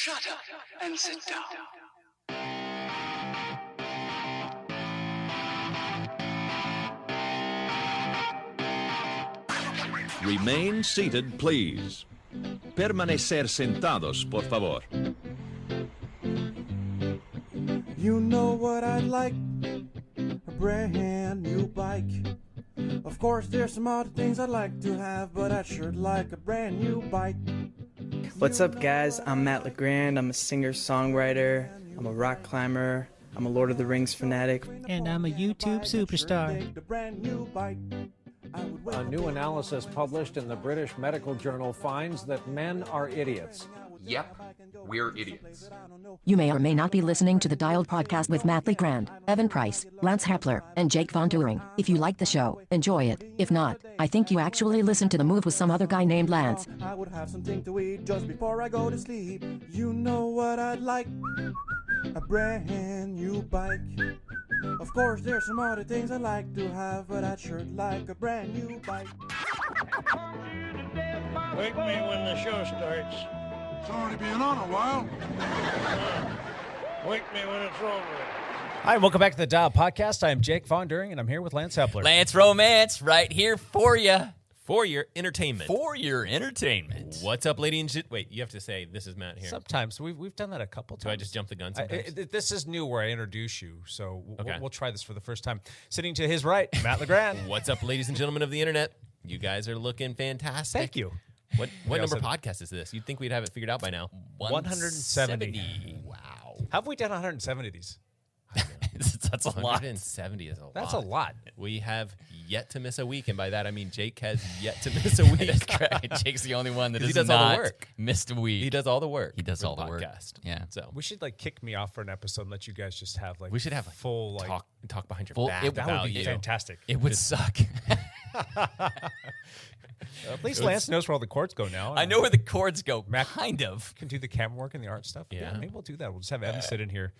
Shut up and sit down. Remain seated, please. Permanecer sentados, por favor. You know what I'd like? A brand new bike. Of course, there's some other things I'd like to have, but I'd sure like a brand new bike. What's up, guys? I'm Matt LeGrand. I'm a singer-songwriter. I'm a rock climber. I'm a Lord of the Rings fanatic. And I'm a YouTube superstar. A new analysis published in the British Medical Journal finds that men are idiots. Yep, we're idiots. You may or may not be listening to the Dialed Podcast with Matt LeGrand, Evan Price, Lance Hepler, and Jake Von During. If you like the show, enjoy it. If not, I think you actually listened to the move with some other guy named Lance. I would have something to eat just before I go to sleep. You know what I'd like? A brand new bike. Of course, there's some other things I'd like to have, but I'd sure like a brand new bike. Wake me when the show starts. It's already been on a while. Wake me when it's over. Hi, and welcome back to the Dial Podcast. I am Jake Von During, and I'm here with Lance Hepler. Lance Romance, right here for you. For your entertainment. For your entertainment. What's up, lady and wait, you have to say, this is Matt here. Sometimes. We've done that a couple times. Do I just jump the gun sometimes? This is new where I introduce you, so Okay. we'll try this for the first time. Sitting to his right, Matt LeGrand. What's up, ladies and gentlemen of the internet? You guys are looking fantastic. Thank you. What number podcast is this? You'd think we'd have it figured out by now. 170. Wow. Have we done 170 of these? That's a lot. 170 is a lot. That's a lot. We have yet to miss a week, and by that I mean Jake has yet to miss a week. That's correct. Jake's the only one that he has does all not the work. missed a week. He does all the work. He does all the work. Podcast. Yeah. So We should kick me off for an episode and let you guys just have we should have full talk behind your Full- back it- that about would be you. fantastic. It would suck. At least Lance knows where all the chords go now. I know where the chords go, Mac- kind of. Can do the camera work and the art stuff. Yeah. Maybe we'll do that. We'll just have Evan sit in here.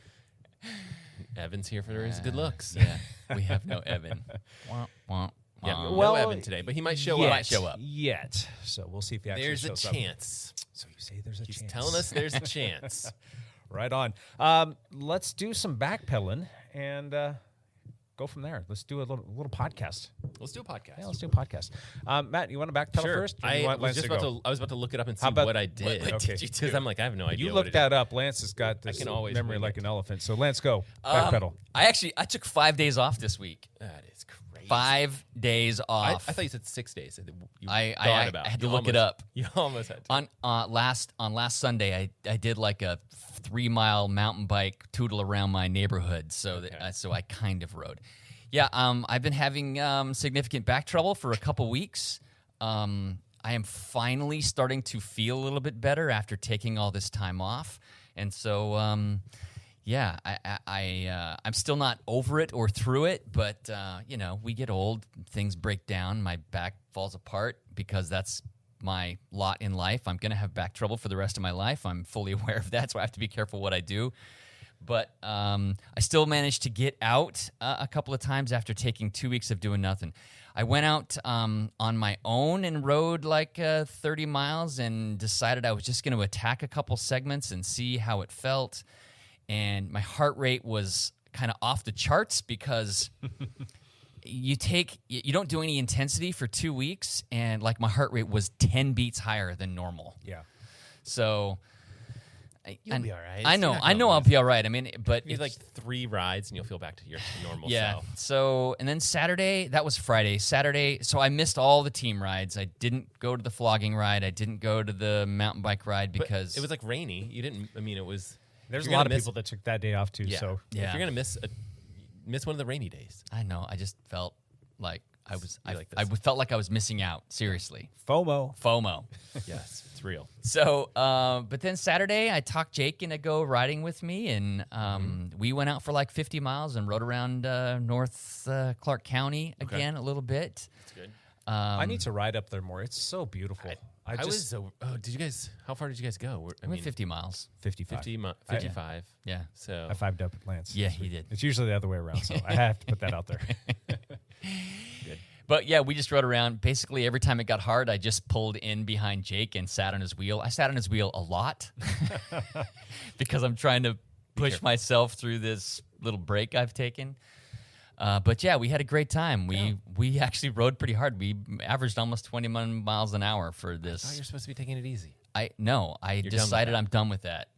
Evan's here for his good looks. Yeah, we have no Evan. Wah, wah, Yeah, wah. no Well, Evan today, but he might show Yet. up. Might show up. Yet. So we'll see if he actually There's a shows up. chance. So you say there's a He's chance. telling us there's a chance. Right on. Let's do some backpedaling and go from there. Let's do a little podcast. Let's do a podcast. Yeah, let's do a podcast. Matt, you want to backpedal Sure. first? Or do you I want was Lance just to about go? to. I was about to look it up and see How about- what I did. what did you do? Because I'm like, I have no idea. You what look it that is. up. Lance has got this can always memory wing like it. an elephant. So Lance, go. Backpedal. I took 5 days off this week. That is crazy. 5 days I off. thought you said 6 days. You I thought about. had to You look it almost- up. You almost had to. On last Sunday, I did like a 3-mile mountain bike tootle around my neighborhood, so so I kind of rode. Yeah, I've been having significant back trouble for a couple weeks. I am finally starting to feel a little bit better after taking all this time off, and so yeah, I'm still not over it or through it, but we get old, things break down, my back falls apart because that's my lot in life. I'm going to have back trouble for the rest of my life. I'm fully aware of that, so I have to be careful what I do. But I still managed to get out a couple of times after taking 2 weeks of doing nothing. I went out on my own and rode 30 miles and decided I was just going to attack a couple segments and see how it felt. And my heart rate was kind of off the charts because you don't do any intensity for 2 weeks, and my heart rate was 10 beats higher than normal. Yeah. So You'll be all right. I know I'll be all right. I mean, but you have 3 rides and you'll feel back to your normal yeah. self. So, and then Saturday, that was Friday. Saturday, so I missed all the team rides. I didn't go to the flogging ride. I didn't go to the mountain bike ride because it was rainy. You didn't. I mean, it was. There's a lot of people that took that day off too. Yeah. So Yeah. If you're gonna miss one of the rainy days. I know. I just felt like I was. You like I this. felt like I was missing out. Seriously. FOMO. Yes, it's real. So, but then Saturday, I talked Jake into go riding with me, and we went out for 50 miles and rode around North Clark County again a little bit. That's good. I need to ride up there more. It's so beautiful. Did you guys? How far did you guys go? I went 50 miles. 55. 55. Yeah. So I 5'd up Lance. Yeah, he did. It's usually the other way around, so I have to put that out there. good. But yeah, we just rode around. Basically, every time it got hard, I just pulled in behind Jake and sat on his wheel. I sat on his wheel a lot because I'm trying to push myself through this little break I've taken. But yeah, we had a great time. We actually rode pretty hard. We averaged almost 21 miles an hour for this. I thought you're supposed to be taking it easy. I decided I'm done with that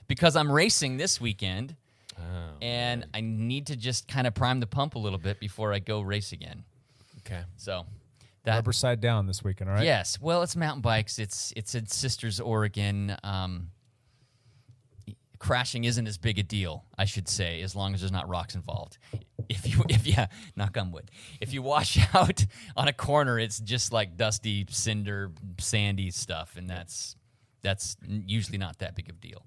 because I'm racing this weekend, and I need to just kind of prime the pump a little bit before I go race again. Okay. So that rubber side down this weekend, all right? Yes. Well, it's mountain bikes. It's in Sisters, Oregon. Crashing isn't as big a deal, I should say, as long as there's not rocks involved. If knock on wood. If you wash out on a corner, it's just like dusty, cinder, sandy stuff, and that's usually not that big of a deal.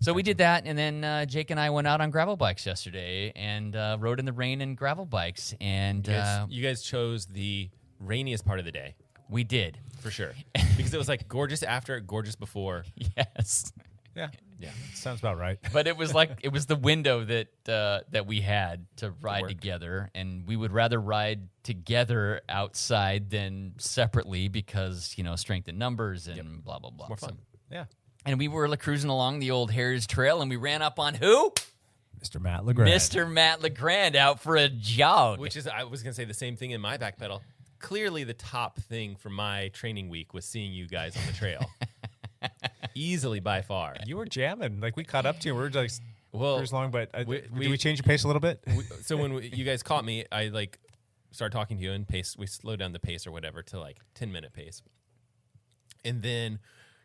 So we did that, and then Jake and I went out on gravel bikes yesterday and rode in the rain in gravel bikes. And you guys chose the rainiest part of the day. We did. For sure. Because it was like gorgeous after, gorgeous before. Yes. Yeah. Sounds about right. But it was the window that we had to ride together, and we would rather ride together outside than separately because strength in numbers and blah blah blah. More fun. Yeah. And we were cruising along the old Harris Trail, and we ran up on who? Mr. Matt LeGrand. Mr. Matt LeGrand out for a jog. Which is, I was going to say the same thing in my back pedal. Clearly the top thing for my training week was seeing you guys on the trail. Easily by far. You were jamming. Like, we caught up to you. We were like, years long, but did we change your pace a little bit? So when you guys caught me, I started talking to you and we slowed down the pace or whatever to 10-minute pace. And then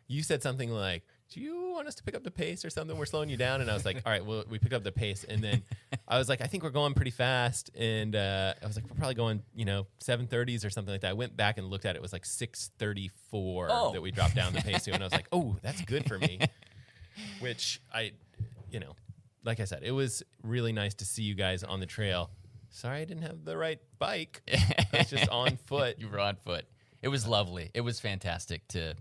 you said something like, do you want us to pick up the pace or something? We're slowing you down. And I was like, all right, well, we picked up the pace. And then I was like, I think we're going pretty fast. And I was like, we're probably going, 7:30s or something like that. I went back and looked at it. It was like 6:34 that we dropped down the pace to. And I was like, oh, that's good for me. Which like I said, it was really nice to see you guys on the trail. Sorry I didn't have the right bike. I was just on foot. You were on foot. It was lovely. It was fantastic to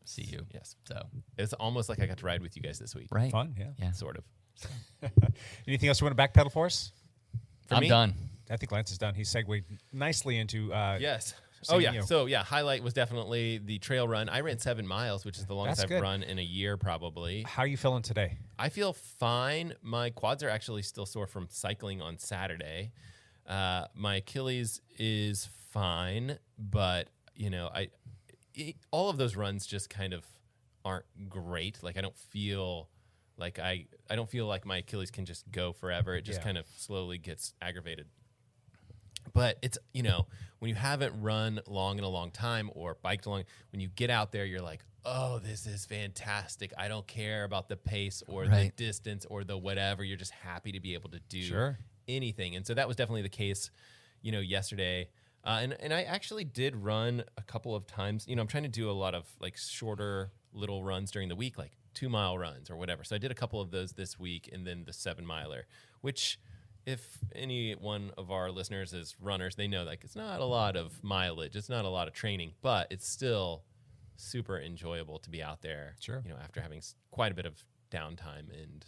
see you. Yes. So it's almost like I got to ride with you guys this week. Right. Fun, yeah. Sort of. So. Anything else you want to backpedal for us? I'm done. I think Lance is done. He segued nicely into yes. Singing, So highlight was definitely the trail run. I ran 7 miles, which is the longest I've run in a year probably. How are you feeling today? I feel fine. My quads are actually still sore from cycling on Saturday. My Achilles is fine, but all of those runs just kind of aren't great. Like I don't feel like my Achilles can just go forever. It just kind of slowly gets aggravated. But it's, when you haven't run long in a long time or biked long, when you get out there, you're like, oh, this is fantastic. I don't care about the pace or the distance or the whatever. You're just happy to be able to do anything. And so that was definitely the case, yesterday. And I actually did run a couple of times. I'm trying to do a lot of shorter little runs during the week, like 2-mile runs or whatever. So I did a couple of those this week and then the 7-miler, which if any one of our listeners is runners, they know it's not a lot of mileage. It's not a lot of training, but it's still super enjoyable to be out there. Sure. After having quite a bit of downtime and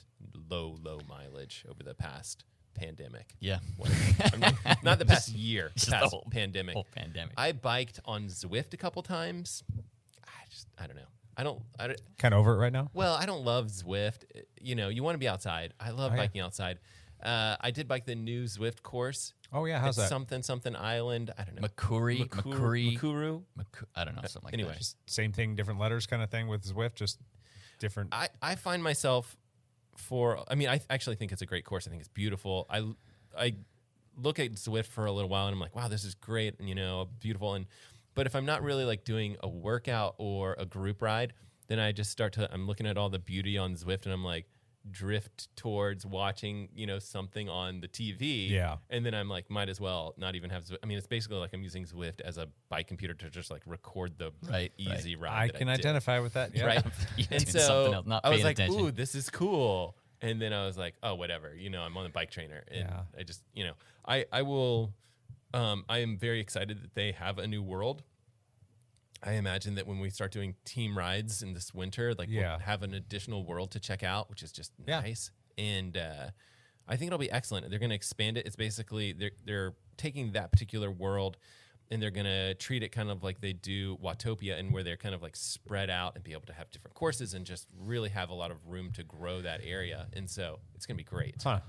low mileage over the past pandemic. Yeah. Not the past year, just past the pandemic. Whole pandemic. I biked on Zwift a couple times. I don't know. I don't kind of over it right now. Well, I don't love Zwift. You want to be outside. I love biking outside. I did bike the new Zwift course. Oh yeah, how's that? Something island. I don't know. Makuru. I don't know, something like anyway. that. Just same thing, different letters kind of thing with Zwift, just different. I find myself I actually think it's a great course. I think it's beautiful. I look at Zwift for a little while and I'm like, wow, this is great and beautiful. But if I'm not really doing a workout or a group ride, then I just I'm looking at all the beauty on Zwift and I'm like, drift towards watching, something on the TV. Yeah. And then I'm like, might as well not even have Zwift. I mean, it's basically like I'm using Zwift as a bike computer to just record the easy ride. I can identify with that. Yeah. Right. And so else, not I was like, attention. ooh, this is cool. And then I was like, oh, whatever, I'm on the bike trainer. And I just, I will, I am very excited that they have a new world. I imagine that when we start doing team rides in this winter, we'll have an additional world to check out, which is just nice. And I think it'll be excellent. They're going to expand it. It's basically they're taking that particular world, and they're going to treat it kind of like they do Watopia, and where they're kind of like spread out and be able to have different courses and just really have a lot of room to grow that area. And so it's going to be great. Huh.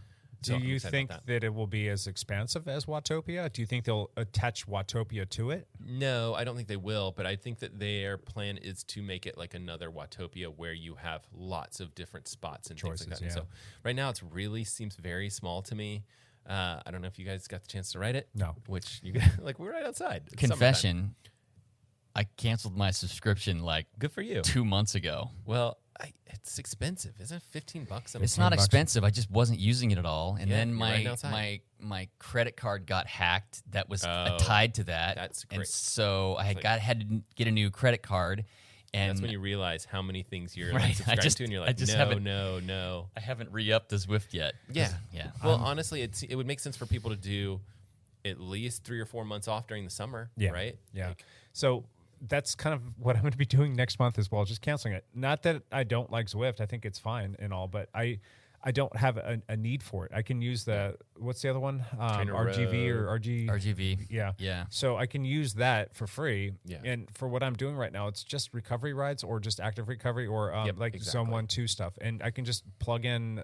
So Do you think that it will be as expansive as Watopia? Do you think they'll attach Watopia to it? No, I don't think they will, but I think that their plan is to make it like another Watopia where you have lots of different spots and Choices, things like that. yeah. So right now it's really seems very small to me. I don't know if you guys got the chance to write it. No. Which you like we're right outside. It's Confession. summertime. I canceled my subscription like Good for you. 2 months ago. Well, it's expensive. Isn't it $15 a It's not expensive. I just wasn't using it at all. And Yeah, then you're right outside. my credit card got hacked that was tied to that. That's and great. so I had to get a new credit card. And that's when you realize how many things you're Right, like, subscribed to, and you're like, no. no. I haven't re-upped the Zwift yet. Yeah. Yeah. Well, honestly, it would make sense for people to do at least 3 or 4 months off during the summer, right? Yeah. Like, So that's kind of what I'm going to be doing next month as well, just canceling it. Not that I don't like Zwift. I think it's fine and all, but I don't have a need for it. I can use what's the other one? RGV or RG? RGV. Yeah. Yeah. So I can use that for free. Yeah. And for what I'm doing right now, it's just recovery rides or just active recovery or Zone 1, 2 stuff. And I can just plug in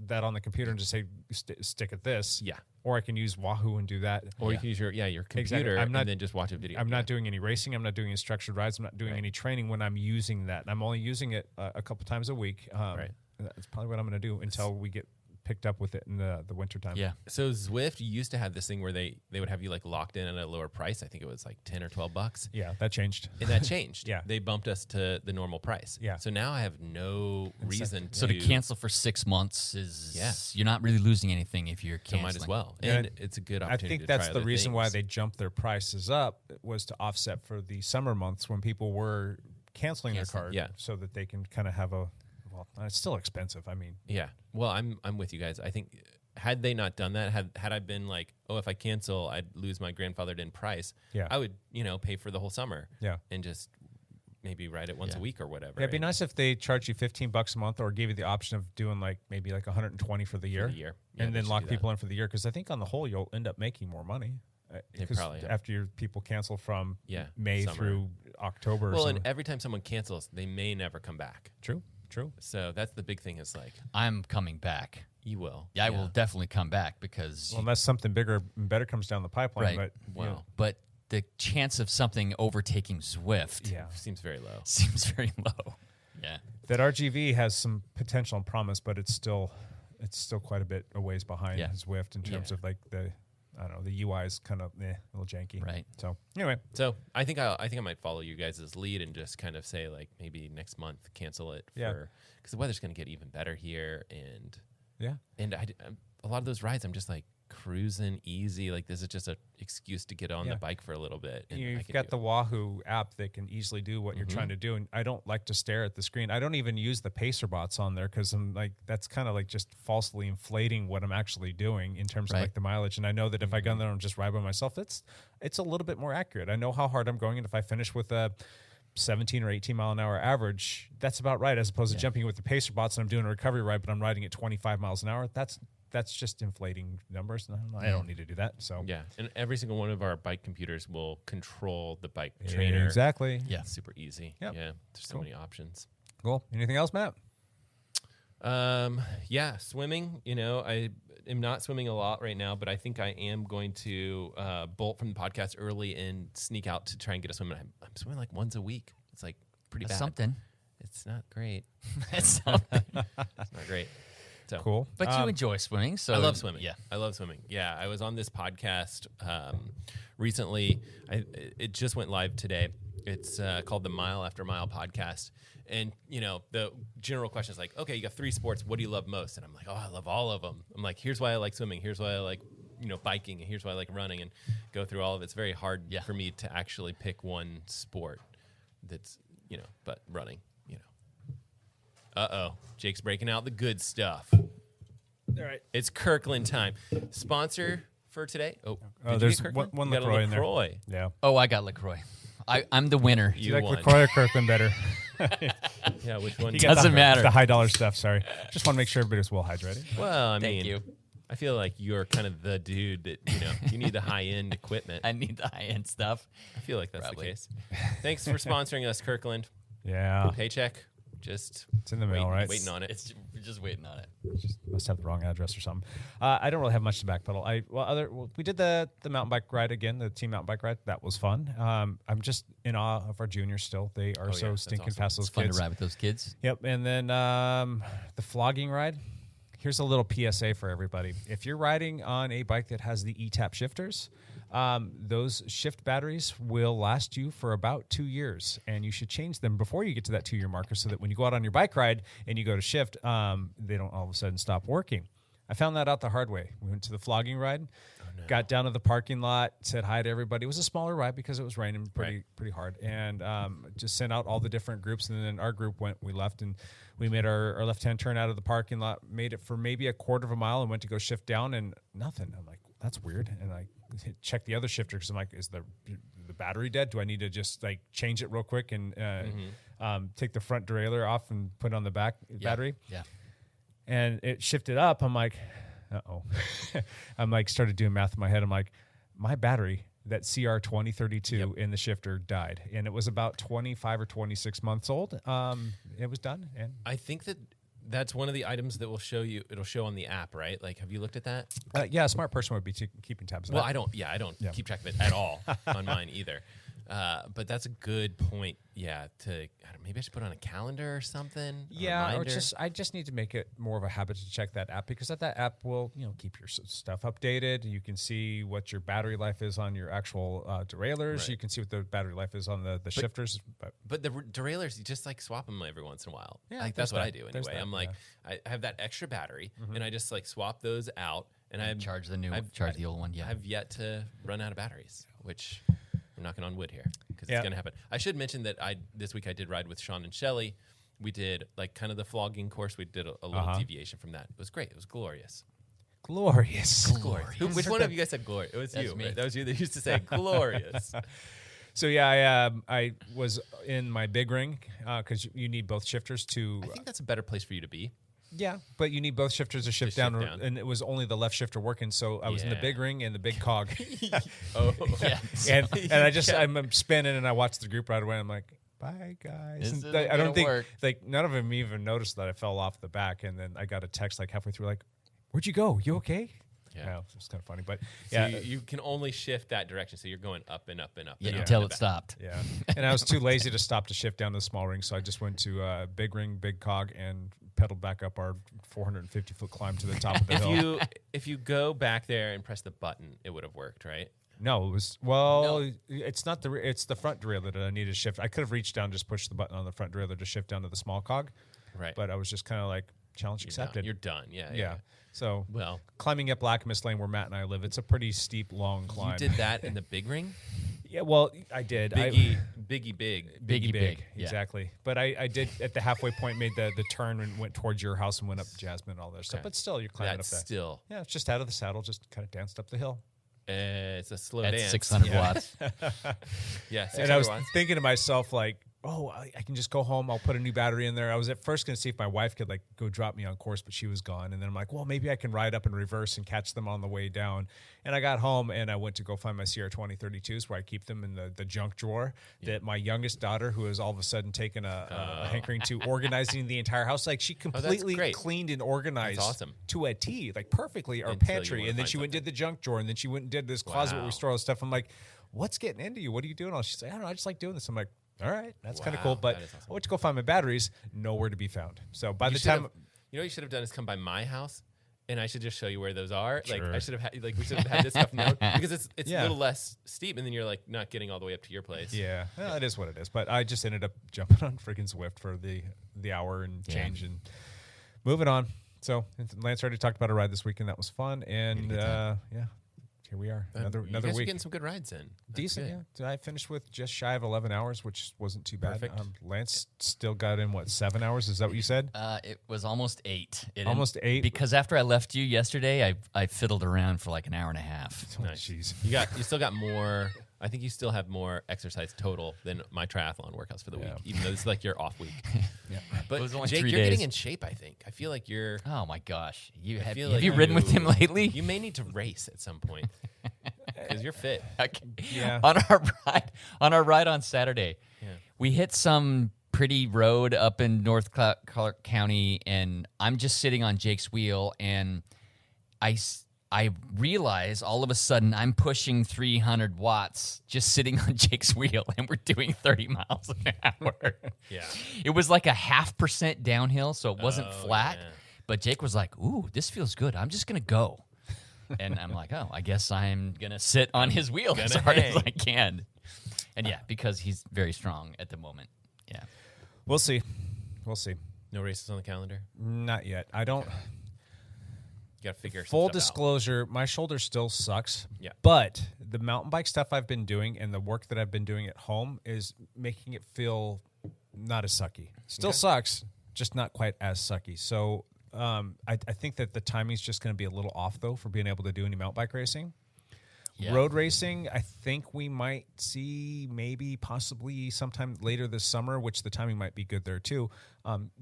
that on the computer and just say, stick at this. Yeah. Or I can use Wahoo and do that. or you can use your computer Exactly. I'm not- and then just watch a video. I'm not doing any racing. I'm not doing any structured rides. I'm not doing any training when I'm using that. I'm only using it a couple times a week. Right. That's probably what I'm going to do until we get picked up with it in the winter time. Yeah. So Zwift used to have this thing where they would have you like locked in at a lower price. I think it was like $10 or $12. Yeah, that changed. And that changed. Yeah. They bumped us to the normal price. Yeah. So now I have no reason So to cancel for 6 months is you're not really losing anything if you're So canceling. might as well. Yeah. And it's a good I opportunity think to that's try the other reason why things. they jumped their prices up was to offset for the summer months when people were canceling their card. Yeah. So that they can kind of have well, it's still expensive. I mean, Yeah. Well, I'm with you guys. I think had they not done that, had I been like, oh, if I cancel, I'd lose my grandfathered in price. Yeah. I would, pay for the whole summer. Yeah. And just maybe ride it once a week or whatever. yeah, it'd be nice if they charged you $15 a month or gave you the option of doing maybe like 120 for the year. Yeah, and they then should lock do that. people in for the year. Because I think on the whole, you'll end up making more money. They 'Cause probably have. after your people cancel from May summer. through October. Well, or and something. every time someone cancels, they may never come back. True. So that's the big thing is like, I'm coming back. you will. Yeah, I will definitely come back because Well, unless something bigger and better comes down the pipeline. Right. But you know, But the chance of something overtaking Zwift Seems very low. seems very low. Yeah. that RGV has some potential and promise, but it's still quite a bit a ways behind Zwift in terms of like the UI is kind of a little janky. Right. So anyway, So I think I might follow you guys' lead and just kind of say like maybe next month cancel it because the weather's going to get even better here and a lot of those rides I'm just like cruising easy, like this is just an excuse to get on the bike for a little bit. And you've got the Wahoo app that can easily do what you're trying to do, and I don't like to stare at the screen. I don't even use the pacer bots on there because I'm like that's kind of like just falsely inflating what I'm actually doing in terms of like the mileage. And I know that if I go in there and just ride by myself, it's a little bit more accurate. I know how hard I'm going, and if I finish with a 17 or 18 mile an hour average, that's about right, as opposed to jumping with the pacer bots and I'm doing a recovery ride but I'm riding at 25 miles an hour. That's just inflating numbers. I don't need to do that. So and every single one of our bike computers will control the bike trainer. Exactly. Yeah. It's super easy. Yep. Yeah. There's so many options. Cool. Anything else, Matt? Swimming, I am not swimming a lot right now, but I think I am going to bolt from the podcast early and sneak out to try and get a swim. I'm swimming like once a week. It's like pretty That's bad. something. It's not great. That's something. It's not great. So Cool. But you enjoy swimming, so I love swimming. Yeah. I love swimming. Yeah, I was on this podcast recently. It just went live today. It's called the Mile After Mile podcast. And, the general question is like, okay, you got 3 sports. What do you love most? And I'm like, oh, I love all of them. I'm like, here's why I like swimming. Here's why I like, biking. And here's why I like running, and go through all of it. It's very hard for me to actually pick one sport that's, but running, Uh-oh. Jake's breaking out the good stuff. All right. It's Kirkland time. Sponsor for today? Oh, there's one one got LaCroix a in there. LaCroix. Yeah. Oh, I got LaCroix. I'm the winner. You like LaCroix or Kirkland better? Yeah, which one? You got Doesn't matter. The high dollar stuff. Sorry. Just want to make sure everybody's well hydrated. Well, I Thank mean, you. I feel like you're kind of the dude that, you need the high-end equipment. I need the high-end stuff. I feel like that's Probably. the case. Thanks for sponsoring us, Kirkland. Yeah. Paycheck. Just it's in the mail, right? Waiting on it. We're just waiting on it. Just must have the wrong address or something. I don't really have much to backpedal. We did the mountain bike ride again, the team mountain bike ride. That was fun. I'm just in awe of our juniors still. They are stinking awesome. fast. Those It's fun kids. to ride with those kids. Yep. And then the flogging ride. Here's a little PSA for everybody. If you're riding on a bike that has the E-tap shifters, those shift batteries will last you for about 2 years, and you should change them before you get to that 2-year marker so that when you go out on your bike ride and you go to shift, they don't all of a sudden stop working. I found that out the hard way. We went to the flogging ride, got down to the parking lot, said hi to everybody. It was a smaller ride because it was raining pretty hard, and just sent out all the different groups. And then our group we left, and we made our left-hand turn out of the parking lot, made it for maybe a quarter of a mile, and went to go shift down, and nothing. I'm like, that's weird. And I checked the other shifter because I'm like, is the battery dead? Do I need to just like change it real quick and take the front derailleur off and put it on the back battery? Yeah. And it shifted up. I'm like, uh-oh. I'm like, started doing math in my head. I'm like, my battery, that CR2032 in the shifter died. And it was about 25 or 26 months old. It was done. And I think that's one of the items that will show you. It'll show on the app, right? Like, have you looked at that? Yeah, a smart person would be keeping tabs on that. Well, I don't keep track of it at all on mine either. But that's a good point. Yeah, maybe I should put on a calendar or something. Yeah, or I just need to make it more of a habit to check that app, because that app will keep your stuff updated. You can see what your battery life is on your actual derailleurs. Right. You can see what the battery life is on the shifters. But the derailleurs, you just like swap them every once in a while. Yeah, like that's what I do anyway. I'm like, I have that extra battery, and I just like swap those out, and I charge the new one, charge the old one. Yeah, I've yet to run out of batteries, which I'm knocking on wood here because it's going to happen. I should mention that this week I did ride with Sean and Shelley. We did like kind of the flogging course. We did a little deviation from that. It was great. It was glorious. Glorious. Which one of you guys said glorious? It was you. Me. Right? That was you that used to say glorious. So yeah, I was in my big ring because you need both shifters to. I think that's a better place for you to be. Yeah, but you need both shifters to shift down, and it was only the left shifter working, so I was in the big ring and the big cog. I'm spinning, and I watched the group ride away. And I'm like, bye guys. I don't think none of them even noticed that I fell off the back, and then I got a text like halfway through, like, "Where'd you go? You okay?" Yeah, it was kind of funny, but so you can only shift that direction, so you're going up and up and up. Until it stopped. Yeah, and I was too lazy to stop to shift down to the small ring, so I just went to big ring, big cog, and pedaled back up our 450-foot climb to the top of the hill. If you go back there and press the button, it would have worked, right? No, it was it's not it's the front derailleur that I needed to shift. I could have reached down, just pushed the button on the front derailleur to shift down to the small cog, right? But I was just kind of like, challenge accepted. You're done. Yeah. So climbing up Blackmist Lane where Matt and I live, it's a pretty steep, long climb. You did that in the big ring? Yeah, well, I did. Biggie big. Exactly. But I did at the halfway point, made the turn and went towards your house and went up Jasmine and all that stuff. But still, you're climbing up that. Yeah, it's just out of the saddle, just kind of danced up the hill. It's a slow At dance. 600 watts. Yeah, 600 and I was watts. thinking to myself, like, oh, I can just go home. I'll put a new battery in there. I was at first going to see if my wife could like go drop me on course, but she was gone. And then I'm like, well, maybe I can ride up in reverse and catch them on the way down. And I got home and I went to go find my CR2032s where I keep them in the junk drawer that my youngest daughter, who has all of a sudden taken a hankering to organizing the entire house, like she completely cleaned and organized to a T, like perfectly our pantry. And then she went and did the junk drawer, and then she went and did this closet where we store all the stuff. I'm like, what's getting into you? What are you doing? She's like, I don't know. I just like doing this. I'm like, all right, that's kind of cool. But awesome. I went to go find my batteries, nowhere to be found. So by the time, you know what you should have done is come by my house, and I should just show you where those are. Sure. Like I should have had, we should have had this stuff known because it's a little less steep, and then you're like not getting all the way up to your place. Yeah, well, it is what it is. But I just ended up jumping on freaking Zwift for the hour and change and moving on. So Lance already talked about a ride this weekend. That was fun, and here we are. Another you guys week. Are getting some good rides in. Decent, yeah. I finished with just shy of 11 hours, which wasn't too bad. Lance still got in, 7 hours? Is that what you said? It was almost 8. Almost 8? Because after I left you yesterday, I fiddled around for like an hour and a half. Oh, jeez. You still got more I think you still have more exercise total than my triathlon workouts for the week, even though this is like your off week. But It was only Jake, 3 you're days. getting in shape, I think. I feel like you're... Oh, my gosh. Have like you ridden with him lately? You may need to race at some point because you're fit. Yeah. On our ride on Saturday, we hit some pretty road up in North Clark County, and I'm just sitting on Jake's wheel, and I realize all of a sudden I'm pushing 300 watts just sitting on Jake's wheel, and we're doing 30 miles an hour. Yeah. It was like a 0.5% downhill, so it wasn't flat. Yeah. But Jake was like, ooh, this feels good. I'm just going to go. And I'm like, oh, I guess I'm going to sit on his wheel as hard as I can. And yeah, because he's very strong at the moment. Yeah. We'll see. We'll see. No races on the calendar? Not yet. I don't... You got to figure Full some stuff disclosure, my shoulder still sucks. Yeah. But the mountain bike stuff I've been doing and the work that I've been doing at home is making it feel not as sucky. Still sucks, just not quite as sucky. So I think that the timing's just going to be a little off, though, for being able to do any mountain bike racing. Yeah. Road racing, I think we might see maybe possibly sometime later this summer, which the timing might be good there too.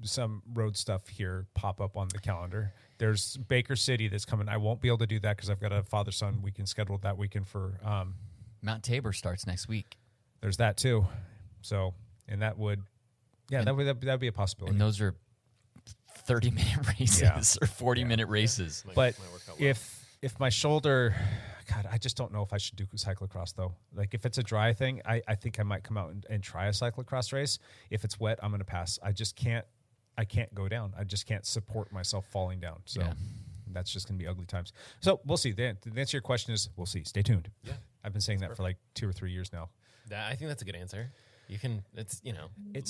Some road stuff here pop up on the calendar. There's Baker City that's coming. I won't be able to do that because I've got a father-son weekend scheduled that weekend for... Mount Tabor starts next week. There's that too. So, and that would... Yeah, that would be a possibility. And those are 30-minute races or 40-minute races. But if my shoulder... God, I just don't know if I should do cyclocross, though. Like, if it's a dry thing, I think I might come out and try a cyclocross race. If it's wet, I'm going to pass. I can't go down. I just can't support myself falling down. So that's just going to be ugly times. So we'll see. The answer to your question is we'll see. Stay tuned. Yeah. I've been saying that for like 2 or 3 years now. I think that's a good answer. You can, it's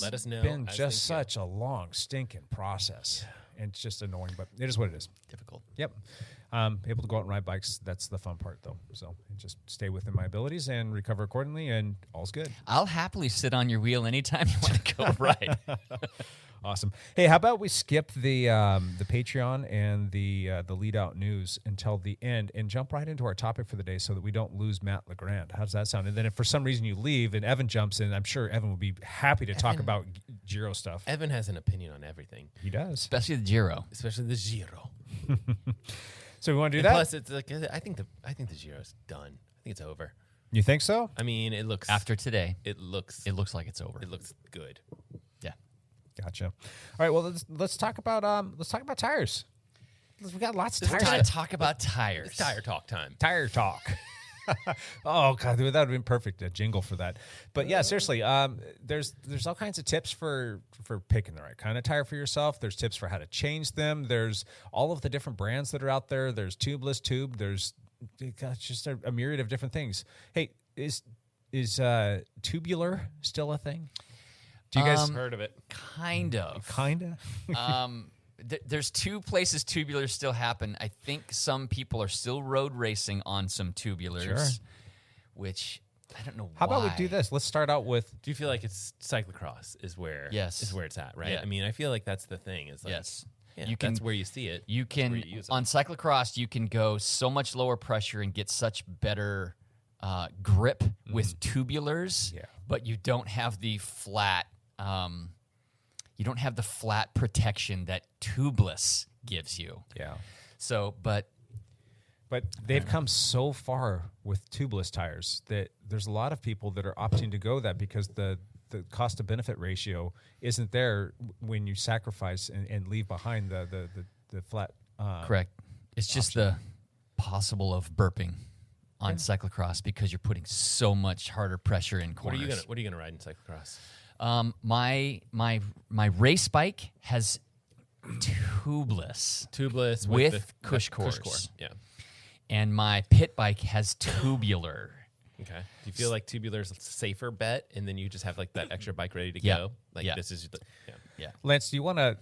let us know. It's been just such a long, stinking process. Yeah. And it's just annoying, but it is what it is. Difficult. Yep. Able to go out and ride bikes. That's the fun part, though. So just stay within my abilities and recover accordingly, and all's good. I'll happily sit on your wheel anytime you want to go ride. Awesome. Hey, how about we skip the Patreon and the lead out news until the end and jump right into our topic for the day so that we don't lose Matt LeGrand. How does that sound? And then if for some reason you leave and Evan jumps in, I'm sure Evan would be happy to talk about Giro stuff. Evan has an opinion on everything. He does. Especially the Giro. Especially the Giro. So we want to do that? Plus, it's like I think the Giro's done. I think it's over. You think so? I mean, it looks after today. It looks like it's over. It looks good. Yeah. Gotcha. All right. Well, let's talk about tires. We got lots of tires. We're going to talk about tires. It's tire talk time. Tire talk. Oh God, that would have been perfect, a jingle for that. But yeah, seriously, there's all kinds of tips for picking the right kind of tire for yourself. There's tips for how to change them. There's all of the different brands that are out there. There's tubeless, tube. There's just a myriad of different things. Hey, is tubular still a thing? Do you guys heard of it? Kind of. There's 2 places tubulars still happen. I think some people are still road racing on some tubulars, which I don't know How why. about we do this? Let's start out with... Do you feel like it's cyclocross is where it's at, right? Yeah. I mean, I feel like that's the thing. Is like, yes. Yeah, that's where you see it. You can, on cyclocross, you can go so much lower pressure and get such better grip with tubulars, but you don't have the flat... you don't have the flat protection that tubeless gives you. Yeah. So, but they've come so far with tubeless tires that there's a lot of people that are opting to go that because the cost to benefit ratio isn't there when you sacrifice and leave behind the flat. Correct. It's just the possible of burping on cyclocross because you're putting so much harder pressure in corners. What are you gonna ride in cyclocross? My race bike has tubeless with cush cores. Yeah. And my pit bike has tubular. Okay. Do you feel like tubular's a safer bet, and then you just have like that extra bike ready to go? Like this is yeah. Lance, do you want to,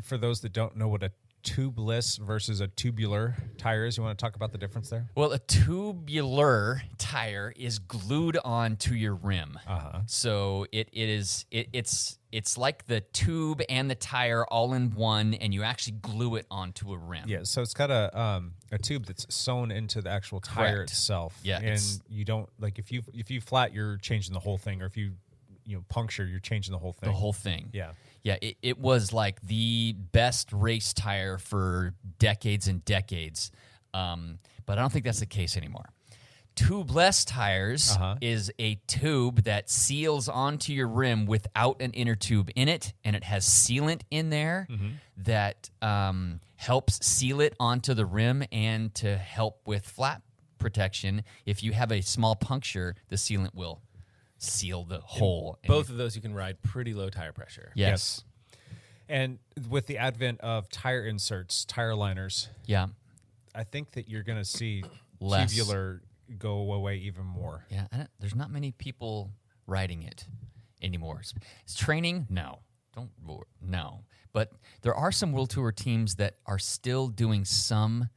for those that don't know what a tubeless versus a tubular tire is. You want to talk about the difference there? Well, a tubular tire is glued onto your rim. So it's like the tube and the tire all in one, and you actually glue it onto a rim. Yeah, so it's got a tube that's sewn into the actual tire Correct. itself. Yeah, and you don't like if you flat, you're changing the whole thing, or if you puncture, you're changing the whole thing. The whole thing. Yeah. Yeah, it was like the best race tire for decades and decades. But I don't think that's the case anymore. Tubeless tires is a tube that seals onto your rim without an inner tube in it, and it has sealant in there that helps seal it onto the rim and to help with flat protection. If you have a small puncture, the sealant will seal the hole. Both of those you can ride pretty low tire pressure. Yes. And with the advent of tire inserts, tire liners, yeah, I think that you're going to see Less. tubular go away even more. Yeah, there's not many people riding it anymore. It's training? No. No. But there are some World Tour teams that are still doing some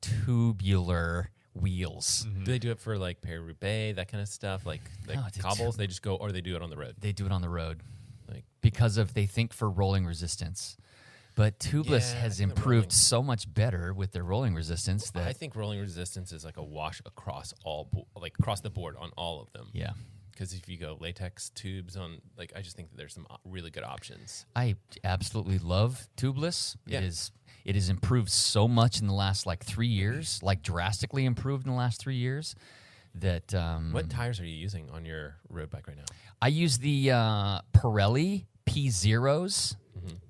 tubular wheels. Do they do it for like Paris-Roubaix, that kind of stuff? Like No, cobbles? They just go, or they do it on the road? They do it on the road. Like because they think for rolling resistance. But tubeless has improved so much better with their rolling resistance that I think rolling resistance is like a wash across across the board on all of them. Yeah. Because if you go latex tubes on, I just think that there's some really good options. I absolutely love tubeless. Yeah. It has improved so much in the last 3 years, drastically improved in the last 3 years. That what tires are you using on your road bike right now? I use the Pirelli P0s.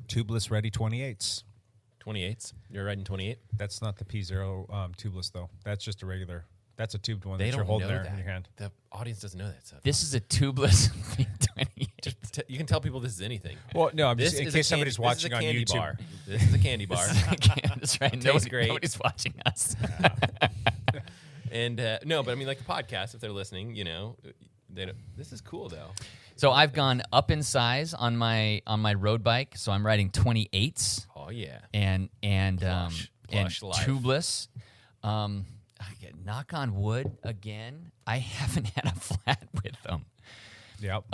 Tubeless ready 28s. 28s? You're riding 28? That's not the P0 tubeless though. That's just a regular. That's a tubed one They that don't you're holding know there that. in your hand. The audience doesn't know that stuff. This is a tubeless P28. You can tell people this is anything. Well, no, I'm This just in is case a somebody's watching this is a on candy YouTube. Bar. This is a candy bar. That's right. Tastes great. Nobody's watching us. And no, but I mean, like the podcast, if they're listening, they don't. This is cool though. So I've gone up in size on my road bike. So I'm riding 28s. Oh yeah. And Plush life. tubeless. Knock on wood again. I haven't had a flat with them. Yep.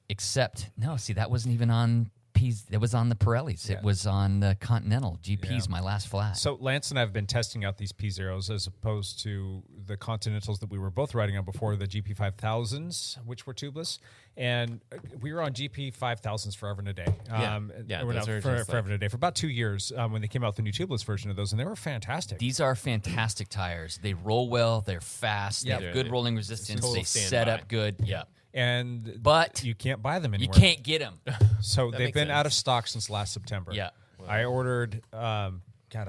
Except that wasn't even on P's. It was on the Pirellis. Yeah. It was on the Continental GPs. Yeah. My last flat. So Lance and I have been testing out these P0s as opposed to the Continentals that we were both riding on before, the GP5000s, which were tubeless. And we were on GP5000s forever and a day. Forever and a day for about 2 years when they came out with the new tubeless version of those, and they were fantastic. These are fantastic tires. They roll well. They're fast. They have good rolling resistance. Total They stand set by. up good. Yeah. But you can't buy them You anywhere. can't get them. So they've makes been out of sense. stock since last September. Yeah. I ordered, I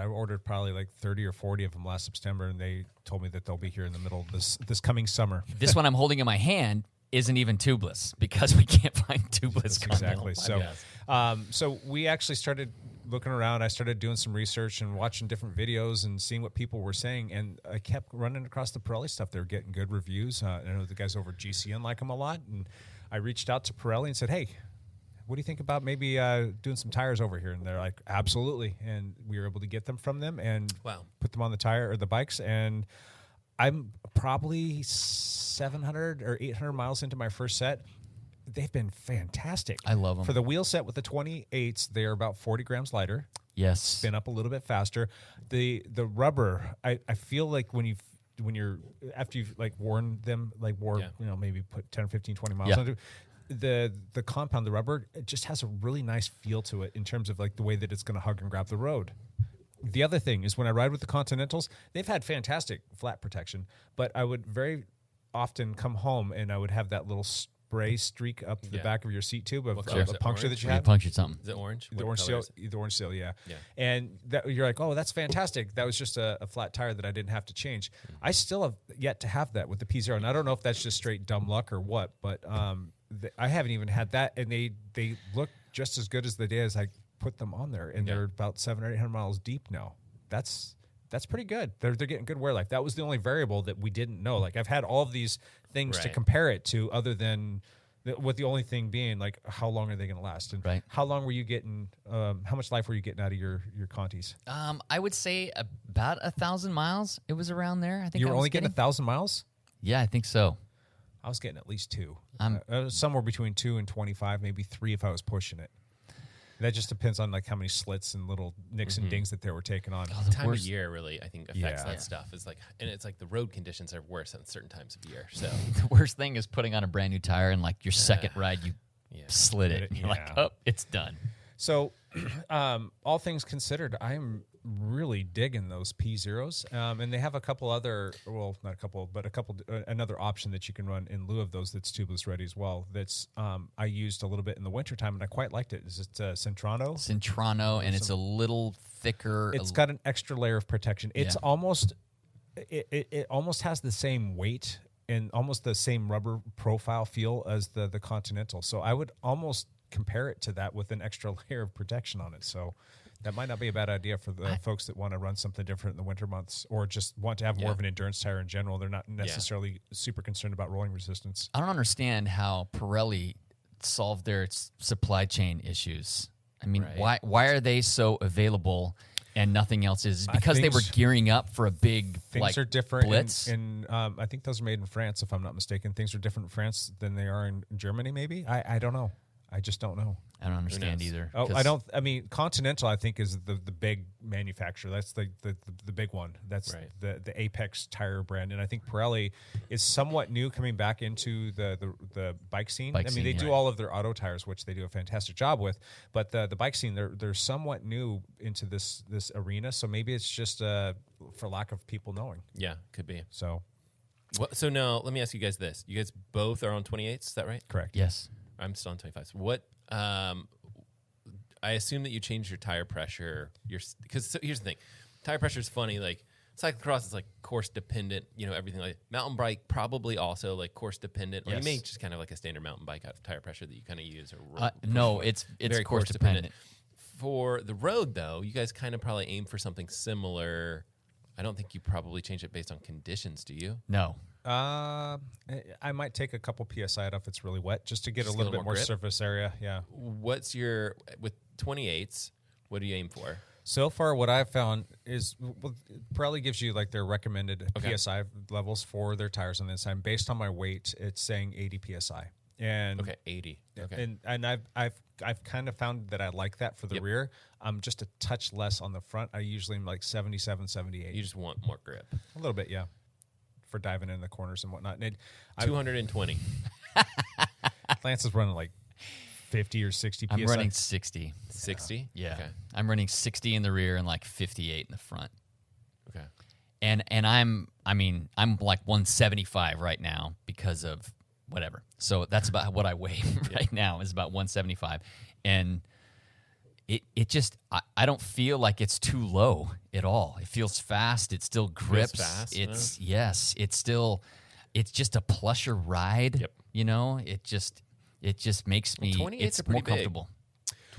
ordered probably 30 or 40 of them last September, and they told me that they'll be here in the middle of this coming summer. This one I'm holding in my hand isn't even tubeless because we can't find tubeless. Exactly. Continental. So we actually started looking around. I started doing some research and watching different videos and seeing what people were saying. And I kept running across the Pirelli stuff. They were getting good reviews. I know the guys over at GCN like them a lot. And I reached out to Pirelli and said, hey, what do you think about maybe doing some tires over here? And they're like, absolutely. And we were able to get them from them and put them on the tire or the bikes. And I'm probably 700 or 800 miles into my first set. They've been fantastic. I love them. For the wheel set with the 28s, they are about 40 grams lighter. Yes. Spin up a little bit faster. The rubber, I feel like when you're after you've worn them, maybe put 10, 15, 20 miles onto the compound, the rubber, it just has a really nice feel to it in terms of the way that it's going to hug and grab the road. The other thing is when I ride with the Continentals, they've had fantastic flat protection, but I would very often come home and I would have that little spray streak up the back of your seat tube of a puncture that you had. You punctured something. Is it orange? The orange seal, yeah. And you're like, oh, that's fantastic. That was just a flat tire that I didn't have to change. I still have yet to have that with the P0, and I don't know if that's just straight dumb luck or what, but I haven't even had that, and they look just as good as the day as I put them on there, and they're about 700 or 800 miles deep now. That's pretty good. They're getting good wear life. That was the only variable that we didn't know. I've had all of these things to compare it to other than With the only thing being, like, how long are they going to last? And how long were you getting, how much life were you getting out of your Contis? I would say about 1,000 miles. It was around there. I think you were only getting 1,000 miles? Yeah, I think so. I was getting at least 2. Somewhere between 2 and 25, maybe 3 if I was pushing it. That just depends on like how many slits and little nicks and dings that they were taking on. The time of year really, I think, affects that stuff. It's like, and it's like the road conditions are worse at certain times of year. So the worst thing is putting on a brand new tire and like your second ride, you slid it. And you're like, oh, it's done. So, all things considered, I'm really digging those P0s, and they have a couple other, well, not a couple, but another option that you can run in lieu of those that's tubeless ready as well. That's I used a little bit in the wintertime, and I quite liked it. Is it Centrano? Centrano, and it's a little thicker. It's got an extra layer of protection. It's almost, it almost has the same weight and almost the same rubber profile feel as the Continental. So I would almost compare it to that with an extra layer of protection on it. So that might not be a bad idea for the folks that want to run something different in the winter months or just want to have more of an endurance tire in general. They're not necessarily super concerned about rolling resistance. I don't understand how Pirelli solved their supply chain issues. I mean, why are they so available and nothing else is? Because they were gearing up for a big things are different blitz? I think those are made in France, if I'm not mistaken. Things are different in France than they are in Germany, maybe? I don't know. I just don't know. I don't understand either. Oh, I mean, Continental, I think, is the big manufacturer. That's the big one. That's the Apex tire brand. And I think Pirelli is somewhat new coming back into the bike scene. They do all of their auto tires, which they do a fantastic job with. But the bike scene, they're somewhat new into this arena. So maybe it's just for lack of people knowing. Yeah, could be. So now let me ask you guys this. You guys both are on 28s, is that right? Correct. Yes. I'm still on 25s. What? I assume that you changed your tire pressure. Because here's the thing, tire pressure is funny. Like cyclocross is like course dependent. Everything like mountain bike probably also like course dependent. Or you may just kind of like a standard mountain bike have tire pressure that you kind of use. No, it's very course dependent. For the road though, you guys kind of probably aim for something similar. I don't think you probably change it based on conditions, do you? No. I might take a couple PSI out if it's really wet, just to get a little bit more surface area. Yeah. What's your with 28s? What do you aim for? So far, what I've found is Pirelli gives you like their recommended PSI levels for their tires on the inside. Based on my weight, it's saying 80 PSI. And 80. Okay. And I've kind of found that I like that for the rear. I'm just a touch less on the front. I usually am like 77, 78. You just want more grip. A little bit, yeah. For diving in the corners and whatnot. And 220. Lance is running like 50 or 60 PSI. I'm running 60. 60? Yeah. Okay. I'm running 60 in the rear and like 58 in the front. Okay. And I'm like 175 right now because of whatever. So that's about what I weigh right now is about 175. And it just, I don't feel like it's too low at all. It feels fast. It still grips. Feels fast, It's just a plusher ride. Yep. It just makes me, it's more comfortable.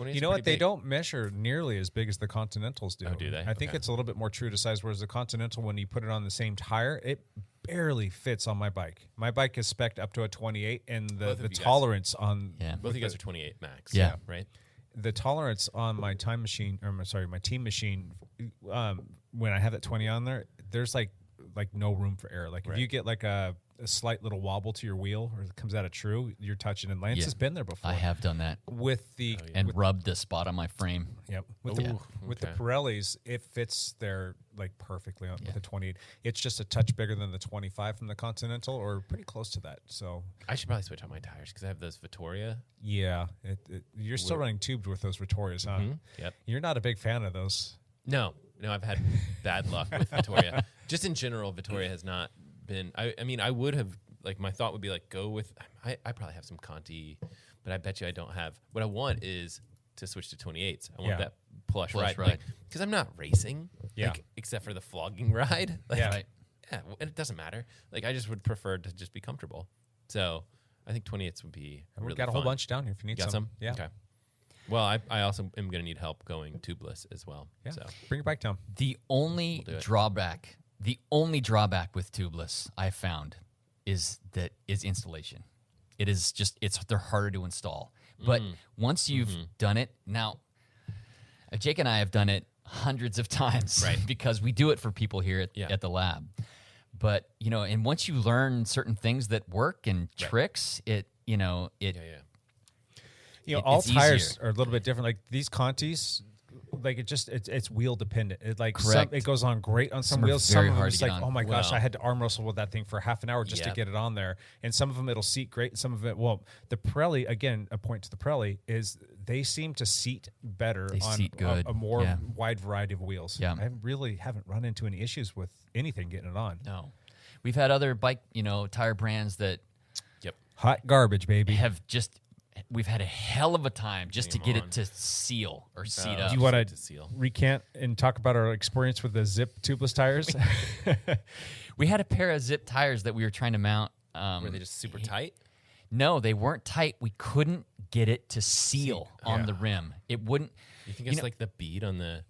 You know what? They don't measure nearly as big as the Continentals do. Oh, do they? I think it's a little bit more true to size, whereas the Continental, when you put it on the same tire, it barely fits on my bike. My bike is spec'd up to a 28, and the tolerance on... Yeah. Both of you guys are 28 max. Yeah. Right? The tolerance on my my team machine, when I have that 20 on there, there's like no room for error. Like if you get like a slight little wobble to your wheel or it comes out of true, you're touching. And Lance has been there before. I have done that with the rubbed the spot on my frame. Yep. With the Pirellis, it fits there like perfectly with the 28. It's just a touch bigger than the 25 from the Continental, or pretty close to that. So I should probably switch out my tires because I have those Vittoria. Yeah, you're still running tubed with those Vittorias, huh? Mm-hmm. Yep. You're not a big fan of those. No, I've had bad luck with Vittoria. Just in general, Vittoria has not been. I mean, I would have my thought would be go with. I probably have some Conti, but I bet you I don't have. What I want is to switch to 28s. I want that plush ride because I'm not racing. Except for the flogging ride. Yeah, and it doesn't matter. I just would prefer to just be comfortable. So I think 28s would be. We've got a whole bunch down here if you need some. Yeah. Okay. Well, I also am going to need help going tubeless as well. Yeah. So bring your bike down. The only drawback with tubeless I found is installation. they're harder to install. But once you've done it, now Jake and I have done it hundreds of times, right? Because we do it for people here at the lab. But and once you learn certain things that work and tricks, all tires easier. are a little bit different. Like these Contis, like it's wheel dependent. It goes on great on some wheels. Some of them it's like, oh my gosh, I had to arm wrestle with that thing for half an hour just to get it on there. And some of them it'll seat great. Some of it won't. The Pirelli, again, a point to the Pirelli is they seem to seat better on a more wide variety of wheels. Yeah. I really haven't run into any issues with anything getting it on. No, we've had other bike tire brands that hot garbage, baby. We've had a hell of a time just to get it to seal or seat up. Do you want to recant and talk about our experience with the Zip tubeless tires? We had a pair of Zip tires that we were trying to mount. Were they just super tight? No, they weren't tight. We couldn't get it to seal on the rim. It wouldn't. You think it's like the bead on the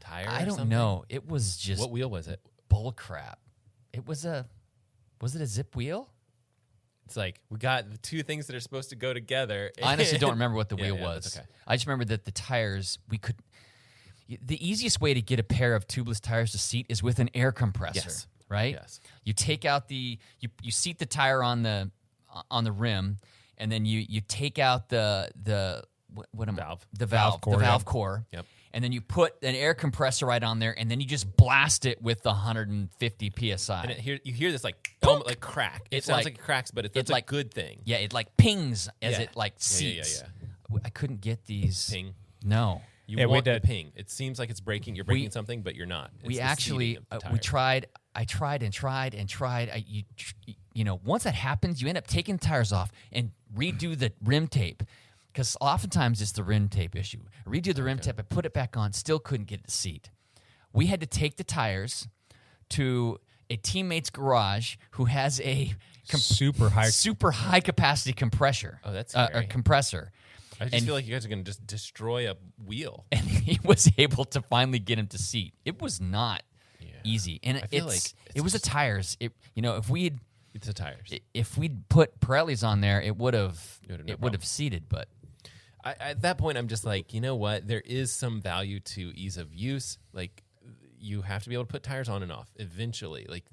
tire? I don't know. It was just what wheel was it? Bull crap. Was it a Zip wheel? It's like we got the two things that are supposed to go together. I honestly don't remember what the wheel was. That's okay. I just remember that the tires, the easiest way to get a pair of tubeless tires to seat is with an air compressor, right? Yes. You take out you seat the tire on the rim, and then you take out the valve core. Yep. And then you put an air compressor right on there, and then you just blast it with 150 psi. And you hear this like crack. It sounds like it cracks, but it's a good thing. Yeah, it like pings as it like seats. Yeah. I couldn't get these. Ping. No. You want the ping. It seems like it's breaking. You're breaking something, but you're not. We actually we tried. I tried and tried and tried. Once that happens, you end up taking the tires off and redo the rim tape. Because oftentimes it's the rim tape issue. Redo the rim tape, I put it back on, still couldn't get it to seat. We had to take the tires to a teammate's garage who has a super high capacity compressor. Oh, that's scary. Or compressor. I just feel like you guys are going to just destroy a wheel. And he was able to finally get him to seat. It was not easy, and it was the tires. If we'd it's the tires. If we'd put Pirellis on there, it would have seated, but. At that point, I'm just like, you know what? There is some value to ease of use. Like, you have to be able to put tires on and off eventually. Like,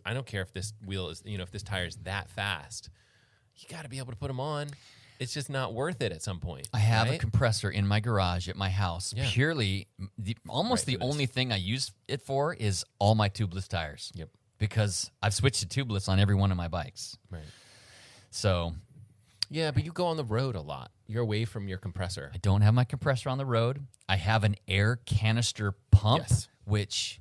I don't care if this wheel is, if this tire is that fast. You got to be able to put them on. It's just not worth it at some point. I have a compressor in my garage at my house. Yeah. Purely, the only thing I use it for is all my tubeless tires. Yep. Because I've switched to tubeless on every one of my bikes. Right. So. Yeah, but you go on the road a lot. You're away from your compressor. I don't have my compressor on the road. I have an air canister pump, which...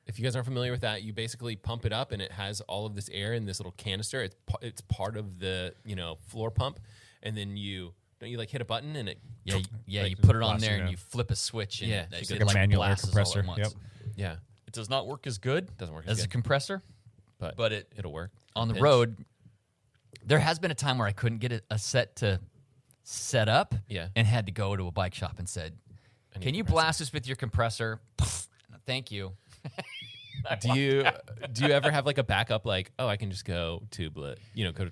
If you guys aren't familiar with that, you basically pump it up, and it has all of this air in this little canister. It's part of the floor pump, and then you hit a button and it you put it on there and you flip a switch and it's like a manual air compressor. Yep. Yeah, it does not work as good. Doesn't work as a compressor, but it'll work on the road. There has been a time where I couldn't get a set to set up and had to go to a bike shop and said, can you blast this with your compressor? Thank you. Do you ever have like a backup, like, I can just go tubelet,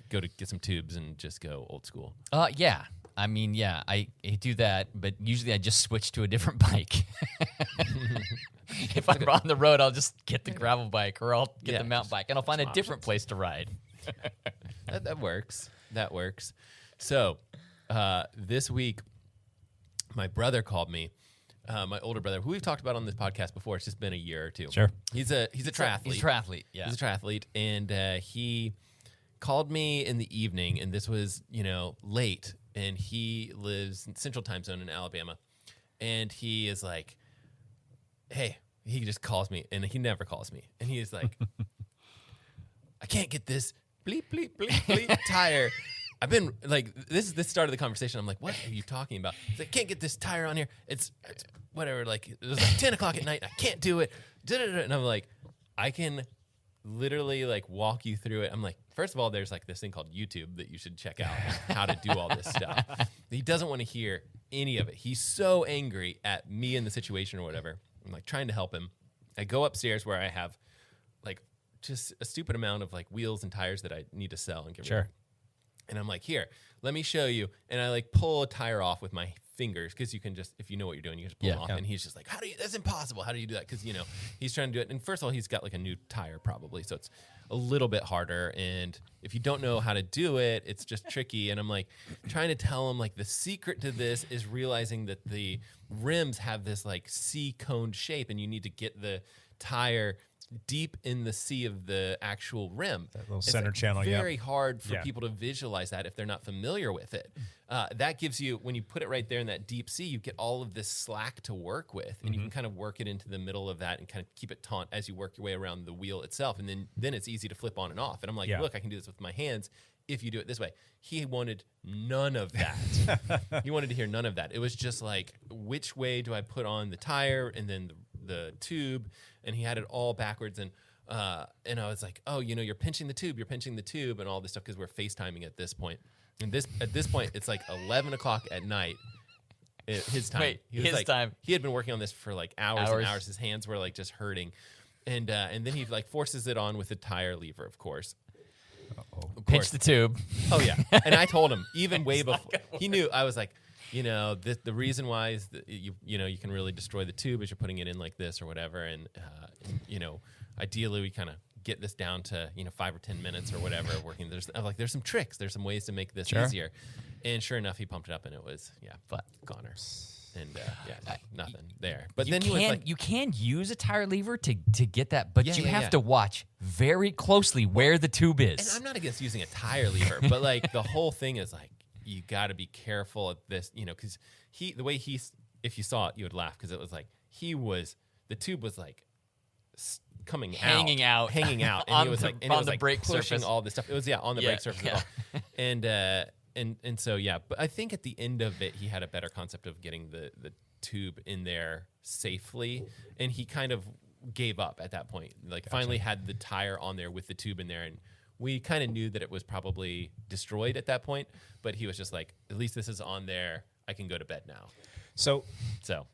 go to get some tubes and just go old school? Yeah. I mean, yeah, I do that, but usually I just switch to a different bike. If I'm on the road, I'll just get the gravel bike or I'll get the mountain bike, and I'll find a different place to ride. That works. That works. So this week, my brother called me. My older brother, who we've talked about on this podcast before. It's just been a year or two. Sure. He's a triathlete. He's a triathlete, yeah. He's a triathlete, and he called me in the evening, and this was, late, and he lives in Central Time Zone in Alabama, and he is like, hey, he just calls me, and he never calls me, and he is like, I can't get this bleep, bleep, bleep, bleep tire. I've been like, this started the conversation. I'm like, what are you talking about? He's like, can't get this tire on here. It's whatever. Like, it was like 10 o'clock at night. I can't do it. And I'm like, I can literally like walk you through it. I'm like, first of all, there's like this thing called YouTube that you should check out how to do all this stuff. He doesn't want to hear any of it. He's so angry at me in the situation or whatever. I'm like trying to help him. I go upstairs where I have like just a stupid amount of like wheels and tires that I need to sell and get rid of. And I'm like, here, let me show you. And I like pull a tire off with my fingers because you can just, if you know what you're doing, you just pull it off. And he's just like, that's impossible. How do you do that? Because, you know, he's trying to do it. And first of all, he's got like a new tire probably. So it's a little bit harder. And if you don't know how to do it, it's just tricky. And I'm like trying to tell him like the secret to this is realizing that the rims have this like C-cone shape and you need to get the tire deep in the C of the actual rim. That little center channel, very hard for people to visualize that if they're not familiar with it. That gives you, when you put it right there in that deep C, you get all of this slack to work with, and you can kind of work it into the middle of that and kind of keep it taut as you work your way around the wheel itself, and then it's easy to flip on and off. And I'm like, look, I can do this with my hands if you do it this way. He wanted none of that. He wanted to hear none of that. It was just like, which way do I put on the tire and then the tube? And he had it all backwards, and I was like, oh, you know, you're pinching the tube, and all this stuff because we're FaceTiming at this point. And at this point, it's like 11 o'clock at night. His time. Wait, his time. He had been working on this for like hours and hours. His hands were like just hurting, and then he like forces it on with the tire lever, of course. Pinch the tube. Oh yeah, and I told him even way before he knew. I was like, you know, the reason why is that you know you can really destroy the tube is you're putting it in like this or whatever, and you know, ideally we kind of get this down to 5 or 10 minutes or whatever working. There's some tricks, there's some ways to make this easier, and sure enough, he pumped it up and it was goner. And nothing there. But then he was like, you can use a tire lever to get that, but you have to watch very closely where the tube is. And I'm not against using a tire lever, but like the whole thing is like you got to be careful at this, you know, because the way if you saw it, you would laugh because it was like the tube was like hanging out, and he was like, and it was like brake pushing surface. all this stuff. It was on the brake surface, as well. And so but I think at the end of it, he had a better concept of getting the tube in there safely, and he kind of gave up at that point. Like finally had the tire on there with the tube in there, and we kind of knew that it was probably destroyed at that point. But he was just like, at least this is on there. I can go to bed now. So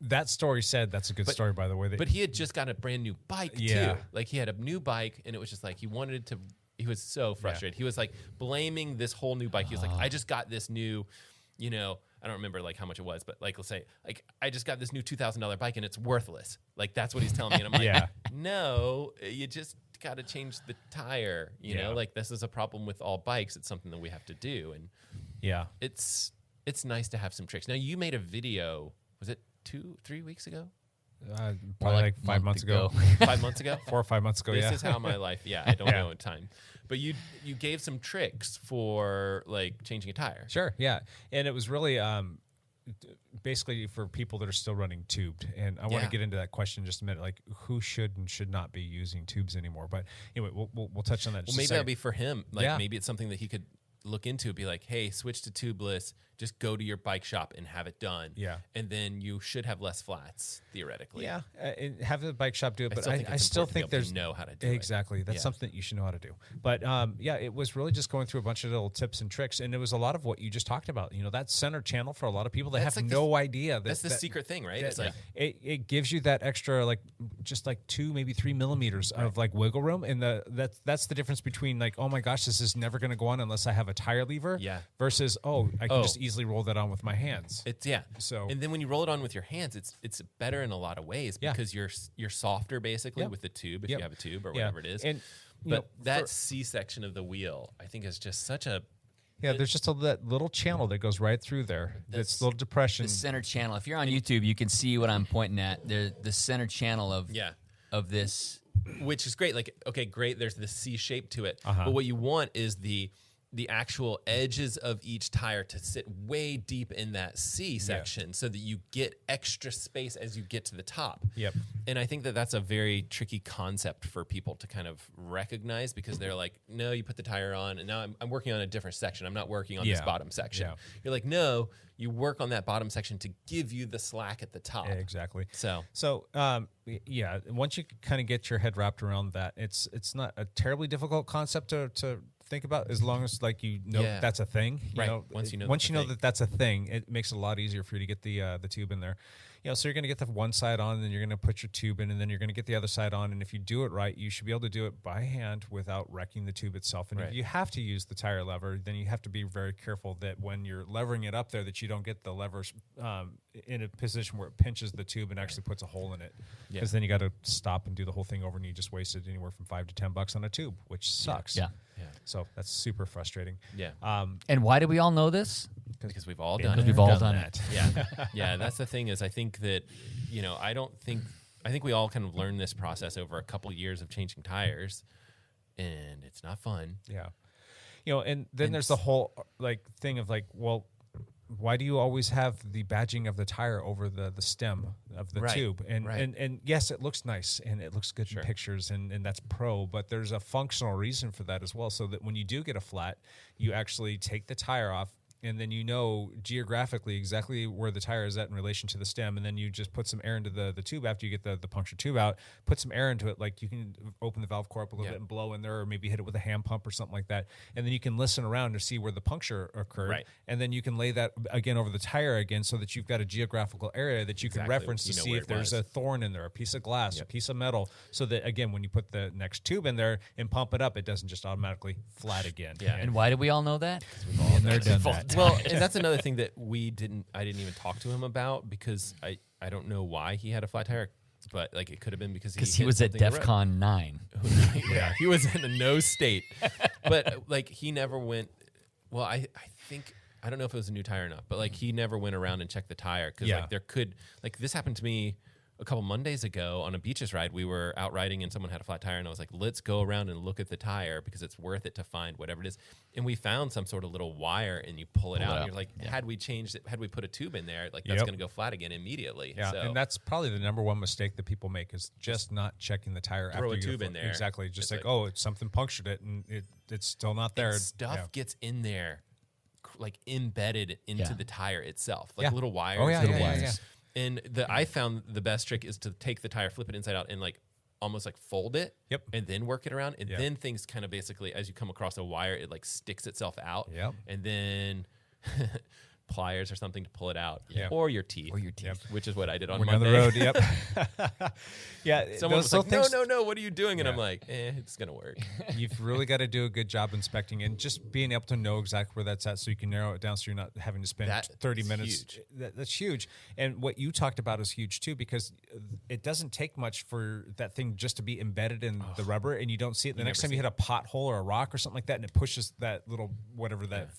that story said, that's a good story, by the way. But he had just got a brand new bike too. Like he had a new bike, and it was just like he wanted to. He was so frustrated. He was like blaming this whole new bike. He was like, I just got this new, I don't remember like how much it was, but like let's say like I just got this new $2,000 bike and it's worthless. Like that's what he's telling me, and I'm like, no, you just got to change the tire. You know, like this is a problem with all bikes. It's something that we have to do, and it's nice to have some tricks. Now you made a video. Was it 2-3 weeks ago? Probably like 5 months ago. 5 months ago? 4 or 5 months ago, This is how my life, I don't know in time. But you gave some tricks for like changing a tire. Sure, yeah. And it was really basically for people that are still running tubed. And I want to get into that question in just a minute, like who should and should not be using tubes anymore. But anyway, we'll touch on that just maybe a second. that'll be for him. Like maybe it's something that he could look into, be like, hey, switch to tubeless, just go to your bike shop and have it done. Yeah. And then you should have less flats, theoretically. Yeah. And have the bike shop do it. But I still think there's know how to do it. Exactly. That's something that you should know how to do. But it was really just going through a bunch of little tips and tricks. And it was a lot of what you just talked about. That center channel for a lot of people, they have like no idea. That's the secret thing, right? It's like it gives you that extra, like just like 2, maybe 3 millimeters of like wiggle room. And that's the difference between like, oh my gosh, this is never going to go on unless I have a tire lever. Yeah. Versus, I can just easily roll that on with my hands. So and then when you roll it on with your hands, it's better in a lot of ways because you're softer basically with the tube if you have a tube or whatever it is. And but that C section of the wheel, I think, is just such a there's just that little channel that goes right through there. This little depression. The center channel. If you're on YouTube, you can see what I'm pointing at. The center channel of this, which is great. Like, okay, great. There's the C shape to it, but what you want is the actual edges of each tire to sit way deep in that C section so that you get extra space as you get to the top. Yep. And I think that that's a very tricky concept for people to kind of recognize because they're like, no, you put the tire on and now I'm working on a different section. I'm not working on this bottom section. Yeah. You're like, no, you work on that bottom section to give you the slack at the top. Yeah, exactly. So once you kind of get your head wrapped around that, it's not a terribly difficult concept to think about as long as like that's a thing. You know, once you know that that's a thing, it makes it a lot easier for you to get the tube in there. so you're going to get the one side on, and then you're going to put your tube in, and then you're going to get the other side on. And if you do it right, you should be able to do it by hand without wrecking the tube itself. And if you have to use the tire lever, then you have to be very careful that when you're levering it up there, that you don't get the levers in a position where it pinches the tube and actually puts a hole in it. Because then you got to stop and do the whole thing over, and you just wasted anywhere from $5 to $10 on a tube, which sucks. Yeah. So that's super frustrating. Yeah. And why do we all know this? Because we've all done it. Because we've all done it. Yeah. Yeah. That's the thing is I think that, I think we all kind of learned this process over a couple years of changing tires, and it's not fun. Yeah. And then there's the whole thing of well, why do you always have the badging of the tire over the stem of the tube? And yes, it looks nice and it looks good in pictures and that's pro, but there's a functional reason for that as well. So that when you do get a flat, you actually take the tire off, and then geographically exactly where the tire is at in relation to the stem, and then you just put some air into the tube after you get the punctured tube out, put some air into it, like you can open the valve core up a little bit and blow in there, or maybe hit it with a hand pump or something like that, and then you can listen around to see where the puncture occurred, and then you can lay that again over the tire again, so that you've got a geographical area that you can reference to see if there's a thorn in there, a piece of glass, a piece of metal, so that again when you put the next tube in there and pump it up, it doesn't just automatically flat again. And why do we all know that? Because we've all done that. Well, and that's another thing that I didn't even talk to him about, because I don't know why he had a flat tire, but it could have been because he was at DEFCON 9. Yeah, he was in a no state, but he never went. Well, I think I don't know if it was a new tire or not, but he never went around and checked the tire, because there could this happened to me a couple Mondays ago on a beaches ride. We were out riding and someone had a flat tire, and I was like, let's go around and look at the tire, because it's worth it to find whatever it is. And we found some sort of little wire, and you pull it out, and you're like, had we changed it, had we put a tube in there, that's going to go flat again immediately. Yeah, so, and that's probably the number one mistake that people make, is just not checking the tire throw after a tube in there. Exactly, just it's something punctured it, and it's still not there. And stuff gets in there, embedded into the tire itself, little wires. Oh, yeah, little wires. Yeah. And I found the best trick is to take the tire, flip it inside out, and almost fold it, and then work it around, and then things kind of basically, as you come across a wire, it sticks itself out, and then pliers or something to pull it out, or your teeth, which is what I did on Monday. On the road, yeah. Someone was like, no, what are you doing? And I'm like, it's gonna work. You've really got to do a good job inspecting and just being able to know exactly where that's at, so you can narrow it down, so you're not having to spend 30 minutes. Huge. That's huge. And what you talked about is huge too, because it doesn't take much for that thing just to be embedded in the rubber, and you don't see it. The next time you hit a pothole or a rock or something like that, and it pushes that little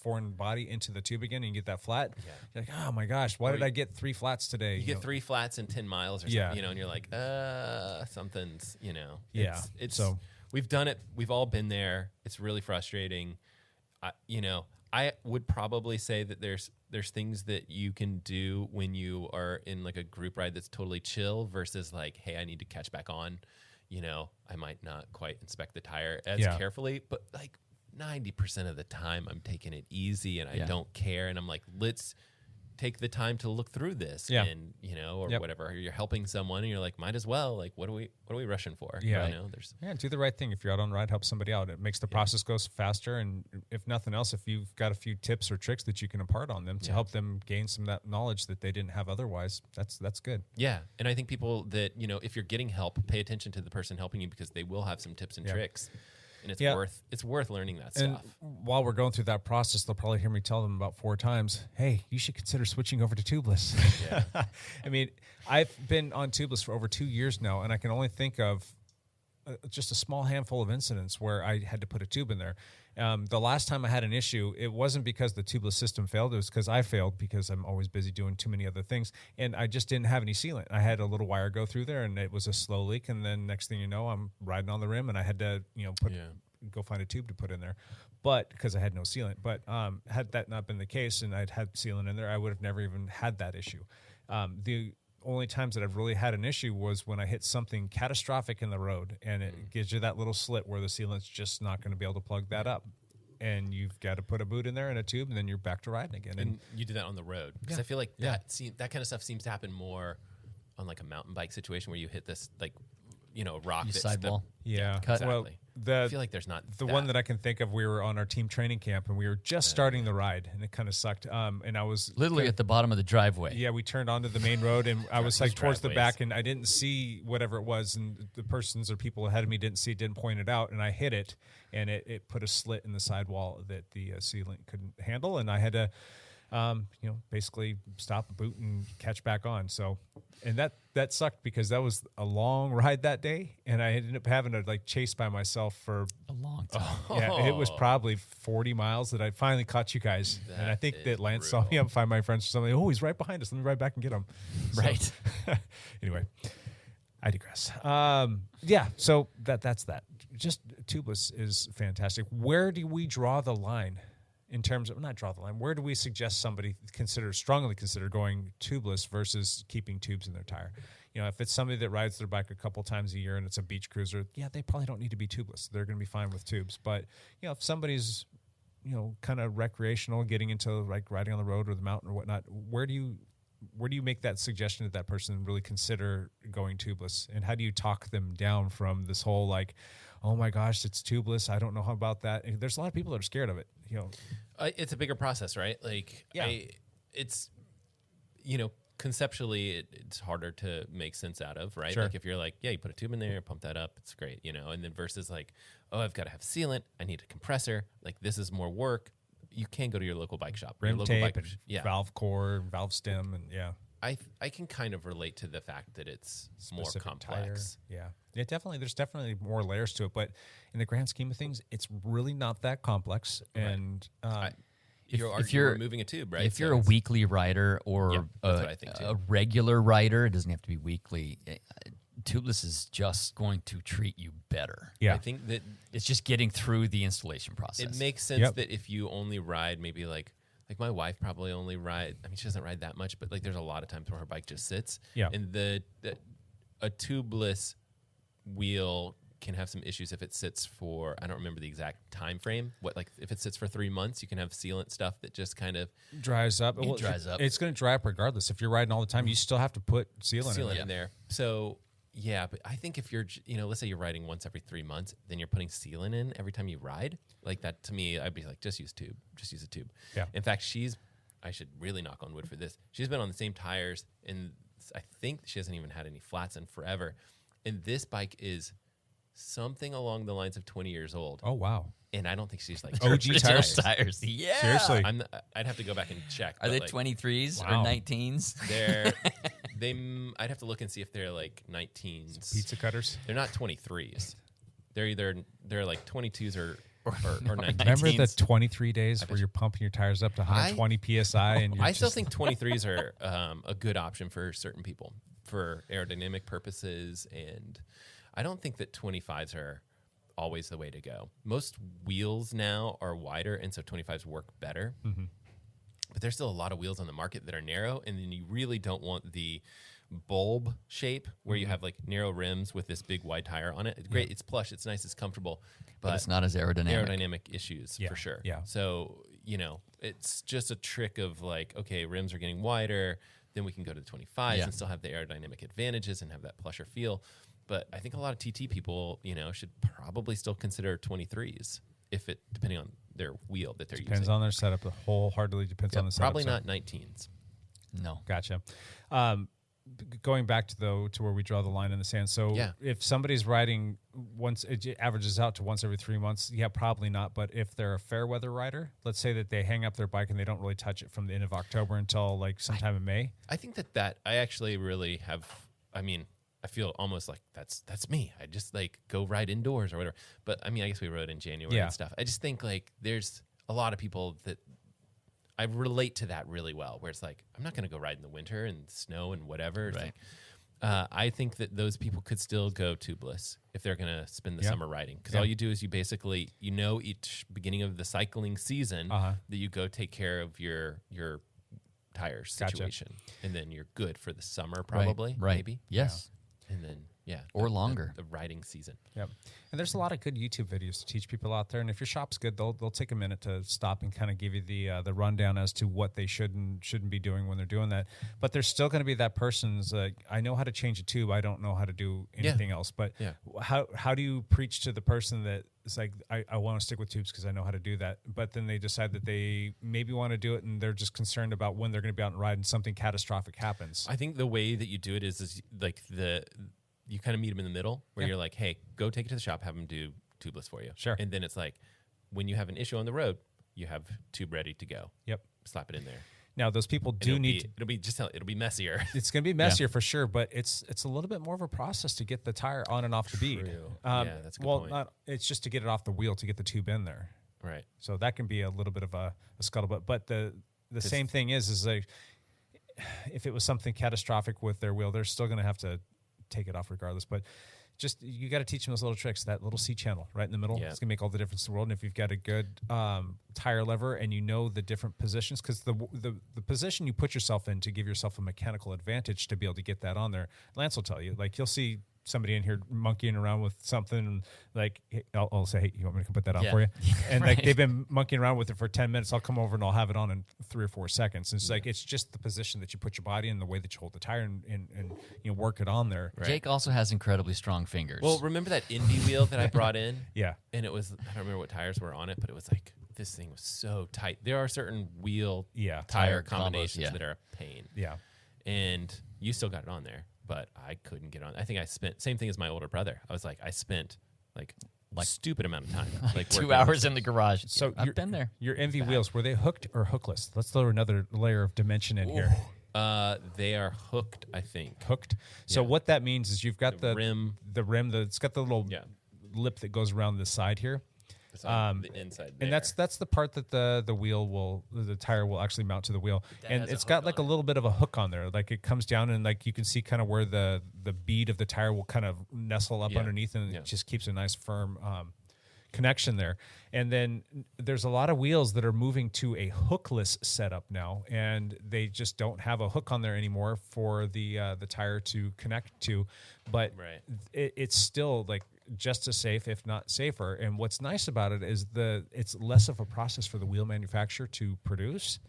foreign body into the tube again, and you get that flat. You're like, oh my gosh, why did I get 3 flats today? You get 3 flats in 10 miles or something, and you're like, something's, It's so we've done it. We've all been there. It's really frustrating. I would probably say that there's things that you can do when you are in a group ride that's totally chill versus hey, I need to catch back on. I might not quite inspect the tire as carefully, but 90% of the time I'm taking it easy and I don't care. And I'm like, let's take the time to look through this and, whatever. You're helping someone and you're like, might as well. What are we rushing for? Yeah. Do the right thing. If you're out on a ride, help somebody out. It makes the process go faster. And if nothing else, if you've got a few tips or tricks that you can impart on them to help them gain some of that knowledge that they didn't have otherwise, that's good. Yeah. And I think people that, if you're getting help, pay attention to the person helping you, because they will have some tips and tricks. And it's worth learning that and stuff. While we're going through that process, they'll probably hear me tell them about 4 times, hey, you should consider switching over to tubeless. I mean, I've been on tubeless for over 2 years now, and I can only think of just a small handful of incidents where I had to put a tube in there. The last time I had an issue, it wasn't because the tubeless system failed. It was because I failed, because I'm always busy doing too many other things. And I just didn't have any sealant. I had a little wire go through there, and it was a slow leak. And then next thing you know, I'm riding on the rim, and I had to, go find a tube to put in there. But because I had no sealant. But had that not been the case and I'd had sealant in there, I would have never even had that issue. The only times that I've really had an issue was when I hit something catastrophic in the road, and it gives you that little slit where the sealant's just not going to be able to plug that up. And you've got to put a boot in there and a tube, and then you're back to riding again. And you do that on the road, because I feel like that kind of stuff seems to happen more on a mountain bike situation where you hit this rock that's sidewall. Yeah, exactly. Well, I feel like there's not the one that I can think of. We were on our team training camp, and we were just starting the ride, and it kind of sucked. And I was literally at the bottom of the driveway. Yeah, we turned onto the main road, and I was like towards the driveways. back, and I didn't see whatever it was, and the persons or people ahead of me didn't point it out, and I hit it, and it put a slit in the sidewall that the sealant couldn't handle, and I had to, basically stop, boot, and catch back on. So, and that sucked because that was a long ride that day, and I ended up having to chase by myself for a long time. Yeah, it was probably 40 miles that I finally caught you guys, and I think that Lance saw me up, find my friends or something. Oh, he's right behind us. Let me ride back and get him. Right. Anyway, I digress. So that's that. Just tubeless is fantastic. Where do we draw the line? In terms of, not draw the line, where do we suggest somebody strongly consider going tubeless versus keeping tubes in their tire? If it's somebody that rides their bike a couple times a year and it's a beach cruiser, they probably don't need to be tubeless. They're going to be fine with tubes. But, if somebody's, kind of recreational, getting into riding on the road or the mountain or whatnot, where do you make that suggestion that person really consider going tubeless? And how do you talk them down from this whole oh my gosh, it's tubeless, I don't know how about that? And there's a lot of people that are scared of it. It's a bigger process, right? It's conceptually it's harder to make sense out of, right? Sure. If you're you put a tube in there, pump that up, it's great, and then versus I've got to have sealant, I need a compressor, this is more work. You can go to your local bike shop, Rim your local tape, bike, and valve core, valve stem, and I can kind of relate to the fact that it's more complex. Tire. Yeah, definitely. There's definitely more layers to it, but in the grand scheme of things, it's really not that complex. Right. And if you're removing a tube, right? If you're a weekly rider or that's what I think too. A regular rider, it doesn't have to be weekly. Tubeless is just going to treat you better. Yeah, I think that it's just getting through the installation process. It makes sense that if you only ride maybe like my wife probably only ride. I mean, she doesn't ride that much, but there's a lot of times where her bike just sits. Yeah, and a tubeless wheel can have some issues if it sits for, I don't remember the exact time frame. If it sits for 3 months, you can have sealant stuff that just kind of dries up. It dries up. It's going to dry up regardless. If you're riding all the time, you still have to put sealant in there. So yeah, but I think if you're, let's say you're riding once every 3 months, then you're putting sealant in every time you ride. That to me, I'd be just use tube. Just use a tube. Yeah. In fact, I should really knock on wood for this. She's been on the same tires, and I think she hasn't even had any flats in forever. And this bike is something along the lines of 20 years old. Oh, wow. And I don't think she's OG tires. Yeah. Seriously. I'd have to go back and check. Are they 23s or 19s? I'd have to look and see if they're 19s. Some pizza cutters? They're not 23s. They're 22s or 19s. Remember the 23 days where you're pumping your tires up to 120 PSI? And I still think 23s are a good option for certain people for aerodynamic purposes, and I don't think that 25s are always the way to go. Most wheels now are wider, and so 25s work better. Mm-hmm. But there's still a lot of wheels on the market that are narrow, and then you really don't want the bulb shape where you have narrow rims with this big wide tire on it. It's great, it's plush, it's nice, it's comfortable, but it's not as aerodynamic. Aerodynamic issues for sure. Yeah. So, it's just a trick of okay, rims are getting wider, then we can go to the 25s and still have the aerodynamic advantages and have that plusher feel. But I think a lot of TT people, should probably still consider 23s depending on their wheel that they're using. Depends on their setup. The wholeheartedly depends on the setup. Probably not 19s. No. Gotcha. Going back to where we draw the line in the sand. So if somebody's riding it averages out to once every 3 months, probably not. But if they're a fair weather rider, let's say that they hang up their bike and they don't really touch it from the end of October until sometime in May. I think that I actually really have, I feel almost like that's me. I just go ride indoors or whatever. But I guess we rode in January and stuff. I just think there's a lot of people that I relate to that really well, where it's I'm not going to go ride in the winter and snow and whatever. Right. I think that those people could still go tubeless if they're going to spend the summer riding. Because all you do is you basically, each beginning of the cycling season that you go take care of your tire situation. And then you're good for the summer probably. Right. Maybe. Yes. And then Yeah. Or longer. The riding season. Yep. And there's a lot of good YouTube videos to teach people out there. And if your shop's good, they'll take a minute to stop and kind of give you the rundown as to what they should and shouldn't be doing when they're doing that. But there's still going to be that person's I know how to change a tube. I don't know how to do anything else. But how do you preach to the person that it's like, I want to stick with tubes because I know how to do that. But then they decide that they maybe want to do it and they're just concerned about when they're going to be out and ride and something catastrophic happens. I think the way that you do it is like you kind of meet them in the middle where you're like, hey, go take it to the shop, have them do tubeless for you. Sure. And then it's like, when you have an issue on the road, you have tube ready to go. Yep. Slap it in there. Now, those people do need it'll be messier. It's going to be messier for sure, but it's a little bit more of a process to get the tire on and off the bead. Yeah, that's a good point. It's just to get it off the wheel to get the tube in there. Right. So that can be a little bit of a scuttlebutt. But the same thing is like, if it was something catastrophic with their wheel, they're still going to have to take it off regardless. But just you got to teach them those little tricks. That little C channel right in the middle, it's gonna make all the difference in the world. And if you've got a good tire lever and you know the different positions, because the position you put yourself in to give yourself a mechanical advantage to be able to get that on there, Lance will tell you. Like you'll see somebody in here monkeying around with something, like I'll say, hey, you want me to come put that on for you? And like they've been monkeying around with it for 10 minutes. I'll come over and I'll have it on in 3 or 4 seconds. And it's like, it's just the position that you put your body in, the way that you hold the tire and you know, work it on there. Right. Jake also has incredibly strong fingers. Well, remember that Indy wheel that I brought in? Yeah. And it was, I don't remember what tires were on it, but it was like, this thing was so tight. There are certain wheel tire combinations that are a pain. Yeah. And you still got it on there. But I couldn't get on. I think I spent, same thing as my older brother. I was like, I spent like stupid amount of time. Like 2 hours in the garage. So I've been there. Your MV wheels, were they hooked or hookless? Let's throw another layer of dimension in here. They are hooked, I think. Hooked. So what that means is you've got the rim. It's got the little lip that goes around the side here. The inside there. And that's the part that the tire will actually mount to the wheel. And it's got like a little bit of a hook on there. Like it comes down and like you can see kind of where the bead of the tire will kind of nestle up underneath, and it just keeps a nice firm connection there. And then there's a lot of wheels that are moving to a hookless setup now, and they just don't have a hook on there anymore for the tire to connect to. But it's still like just as safe, if not safer. And what's nice about it is it's less of a process for the wheel manufacturer to produce.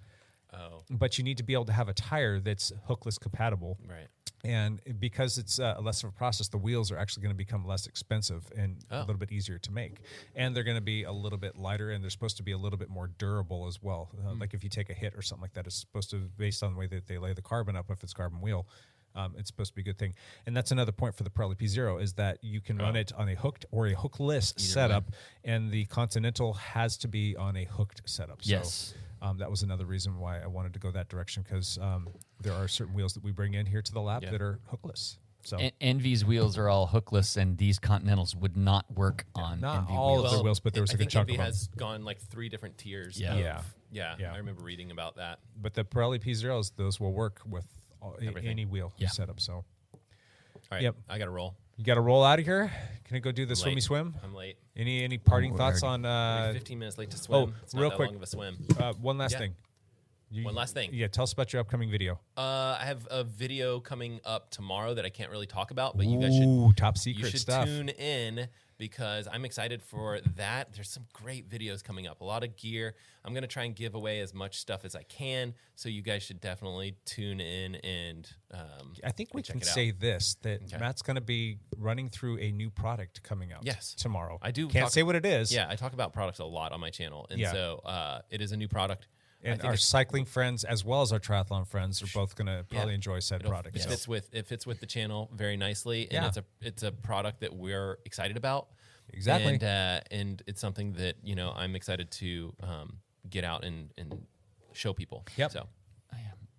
But you need to be able to have a tire that's hookless compatible. Right. And because it's less of a process, the wheels are actually going to become less expensive and a little bit easier to make. And they're going to be a little bit lighter, and they're supposed to be a little bit more durable as well. Like if you take a hit or something like that, it's supposed to, based on the way that they lay the carbon up, if it's carbon wheel, it's supposed to be a good thing. And that's another point for the Pirelli P0 is that you can run it on a hooked or a hookless setup, and the Continental has to be on a hooked setup. Yes. So that was another reason why I wanted to go that direction, because there are certain wheels that we bring in here to the lab that are hookless. So Envy's wheels are all hookless, and these Continentals would not work on not Envy all wheels. of their wheels, but there was a good chunk of Envy them. has gone like 3 different tiers. Yeah. I remember reading about that. But the Pirelli P0s, those will work with any wheel setup. So, all right, I got to roll. You got to roll out of here. Can I go do the swimmy swim? I'm late. Any parting thoughts on? 15 minutes late to swim. It's not real that quick, long of a swim. One last thing. One last thing. Yeah, tell us about your upcoming video. I have a video coming up tomorrow that I can't really talk about, but you guys should top secret you should stuff. Tune in because I'm excited for that. There's some great videos coming up, a lot of gear. I'm going to try and give away as much stuff as I can, so you guys should definitely tune in and I think we can say this, that Matt's going to be running through a new product coming out tomorrow. I do. Can't say what it is. Yeah, I talk about products a lot on my channel, and so it is a new product. And our cycling friends, as well as our triathlon friends, are both going to probably enjoy said product. It fits with the channel very nicely, and it's a product that we're excited about. Exactly, and it's something that I'm excited to get out and show people. Yep. So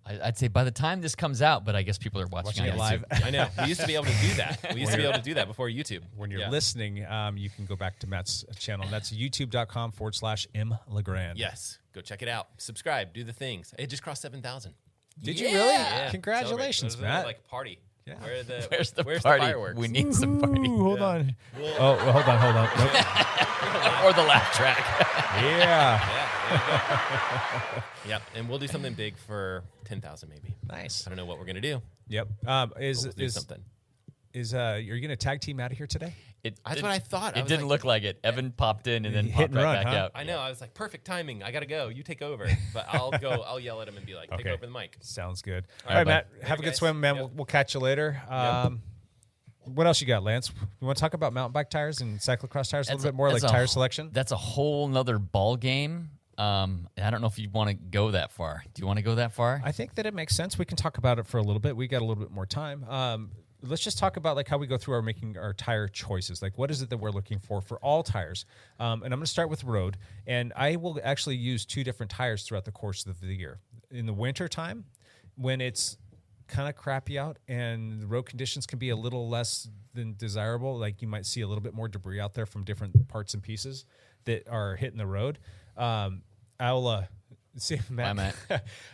I'd say by the time this comes out, but I guess people are watching it live. I know. We used to be able to do that. We used to be able to do that before YouTube. When you're listening, you can go back to Matt's channel. And that's youtube.com/mlegrand. Yes. Go check it out. Subscribe. Do the things. It just crossed 7,000. Did you really? Yeah. Congratulations, Matt. Like party. Yeah. Where's the party? fireworks? We need some party. Hold on. Oh, hold on. Nope. Or the laugh track. Yeah. Yep. And we'll do something big for 10,000 maybe. Nice. I don't know what we're going to do. Yep. We'll do something. are you going to tag team out of here today? That's what I thought. It didn't look like it. Evan popped in and then hit popped and right run, back huh? out. I know. I was like, perfect timing. I got to go. You take over. But I'll go. I'll yell at him and be like, take over the mic. Sounds good. All All right, right, Matt. bud. Have a Later, good swim, man. guys. We'll catch you later. What else you got, Lance? You want to talk about mountain bike tires and cyclocross tires a little bit more, like tire selection? That's a whole nother ball game. I don't know if you want to go that far. Do you want to go that far? I think that it makes sense. We can talk about it for a little bit. We got a little bit more time. Let's just talk about like how we go through making our tire choices. Like what is it that we're looking for all tires? And I'm going to start with road. And I will actually use 2 different tires throughout the course of the year. In the winter time, when it's kind of crappy out and the road conditions can be a little less than desirable, like you might see a little bit more debris out there from different parts and pieces that are hitting the road. I'll see, Matt.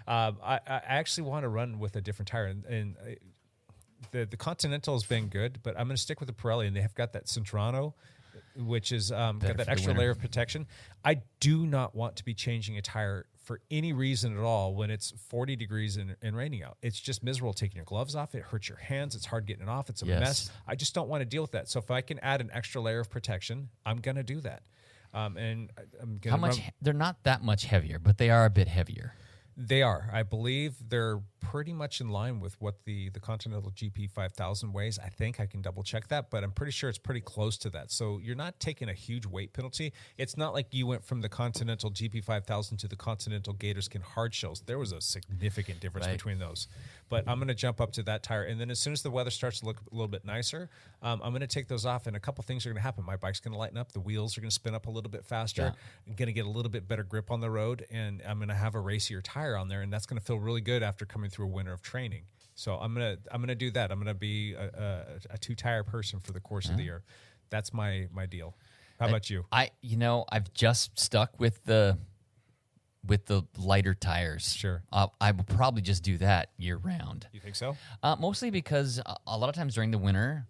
I actually want to run with a different tire, and the Continental has been good, but I'm going to stick with the Pirelli, and they have got that Centrano, which is got that extra layer of protection. I do not want to be changing a tire for any reason at all when it's 40 degrees and raining out. It's just miserable taking your gloves off. It hurts your hands. It's hard getting it off. It's a mess. I just don't want to deal with that. So if I can add an extra layer of protection, I'm going to do that. And I'm gonna How much? They're not that much heavier, but they are a bit heavier. They are. I believe they're pretty much in line with what the Continental GP 5000 weighs. I think I can double check that, but I'm pretty sure it's pretty close to that. So you're not taking a huge weight penalty. It's not like you went from the Continental GP 5000 to the Continental Gatorskin hard shells. There was a significant difference between those. But I'm going to jump up to that tire. And then as soon as the weather starts to look a little bit nicer, I'm going to take those off. And a couple things are going to happen. My bike's going to lighten up. The wheels are going to spin up a little bit faster. I'm going to get a little bit better grip on the road. And I'm going to have a racier tire on there. And that's going to feel really good after coming through a winter of training. So I'm gonna do that. I'm gonna be a 2-tire person for the course of the year. That's my deal. How about you? I've just stuck with the lighter tires. Sure. I will probably just do that year round. You think so? Mostly because a lot of times during the winter,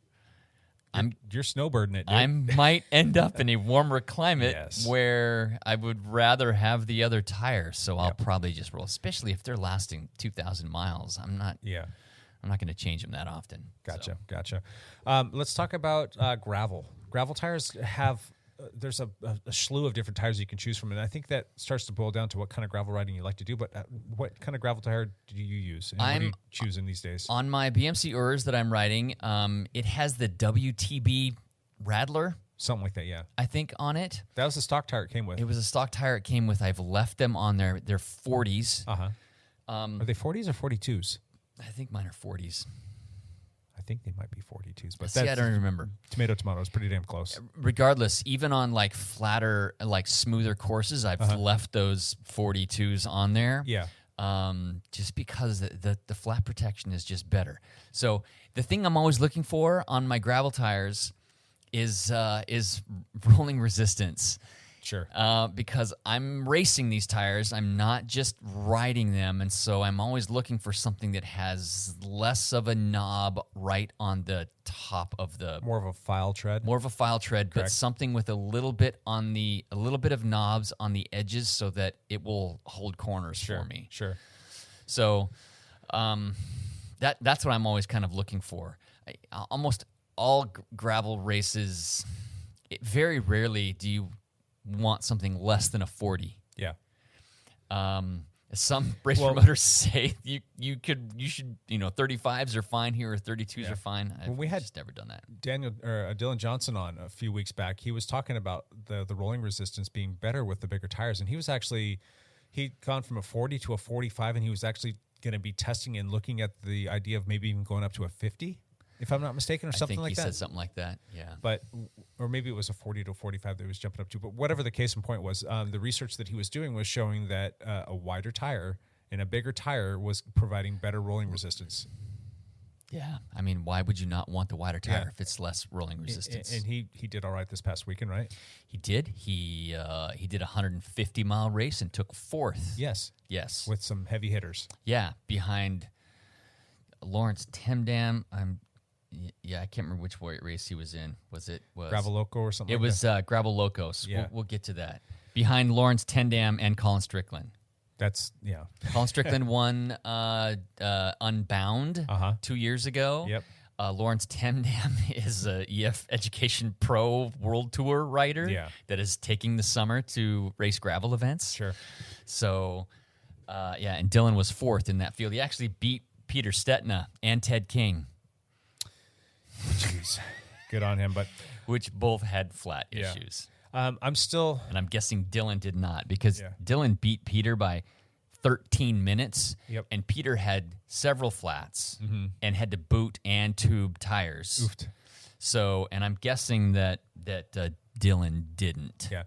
you're snowbirding it, dude. I might end up in a warmer climate where I would rather have the other tire. So I'll probably just roll, especially if they're lasting 2,000 miles. I'm not going to change them that often. Gotcha. Let's talk about gravel. Gravel tires have there's a slew of different tires you can choose from, and I think that starts to boil down to what kind of gravel riding you like to do. But what kind of gravel tire do you use? And what are you choosing these days? On my BMC Urs that I'm riding, it has the WTB Rattler. Something like that, yeah. I think on it. That was the stock tire it came with. It was a stock tire it came with. I've left them on there. They're 40s. Are they 40s or 42s? I think mine are 40s. I think they might be 42s, but I don't remember. Tomato is pretty damn close. Regardless, even on like flatter, like smoother courses, I've left those 42s on there. Yeah. Just because the flat protection is just better. So the thing I'm always looking for on my gravel tires is rolling resistance. Sure. Because I'm racing these tires, I'm not just riding them, and so I'm always looking for something that has less of a knob right on the top of the more of a file tread, Correct. But something with a little bit of knobs on the edges so that it will hold corners for me. Sure. So that's what I'm always kind of looking for. Almost all gravel races, very rarely do you want something less than a 40. Yeah. Some race promoters say you should 35s are fine here or 32s are fine. I've just never done that. Dylan Johnson on a few weeks back, he was talking about the rolling resistance being better with the bigger tires, and he'd gone from a 40 to a 45, and he was actually going to be testing and looking at the idea of maybe even going up to a 50. If I'm not mistaken, or something like that. I think he said something like that, yeah. Or maybe it was a 40 to 45 that he was jumping up to. But whatever the case in point was, the research that he was doing was showing that a wider tire and a bigger tire was providing better rolling resistance. Yeah, I mean, why would you not want the wider tire if it's less rolling resistance? And he did all right this past weekend, right? He did. He did a 150-mile race and took 4th. Yes. With some heavy hitters. Yeah, behind Lawrence Temdam. I can't remember which race he was in. Was Gravel Loco or something? It was Gravel Locos. Yeah. We'll get to that. Behind Lawrence Tendam and Colin Strickland. Yeah. Colin Strickland won Unbound 2 years ago. Yep. Lawrence Temdam is a EF Education Pro World Tour rider that is taking the summer to race gravel events. Sure. So, and Dylan was 4th in that field. He actually beat Peter Stetna and Ted King. Jeez. Good on him, but which both had flat issues. And I'm guessing Dylan did not, because Dylan beat Peter by 13 minutes, and Peter had several flats and had to boot and tube tires. Oofed. So, and I'm guessing that Dylan didn't. Yeah.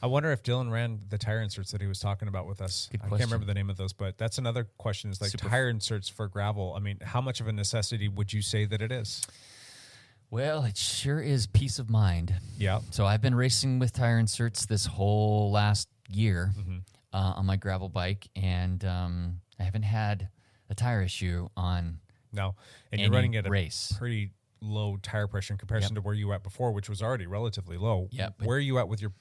I wonder if Dylan ran the tire inserts that he was talking about with us. I can't remember the name of those, but that's another question, is like tire inserts for gravel. I mean, how much of a necessity would you say that it is? Well, it sure is peace of mind. Yeah. So I've been racing with tire inserts this whole last year on my gravel bike, and I haven't had a tire issue on no. And you're running at race. A pretty low tire pressure in comparison to where you were at before, which was already relatively low. Yep. Where are you at with your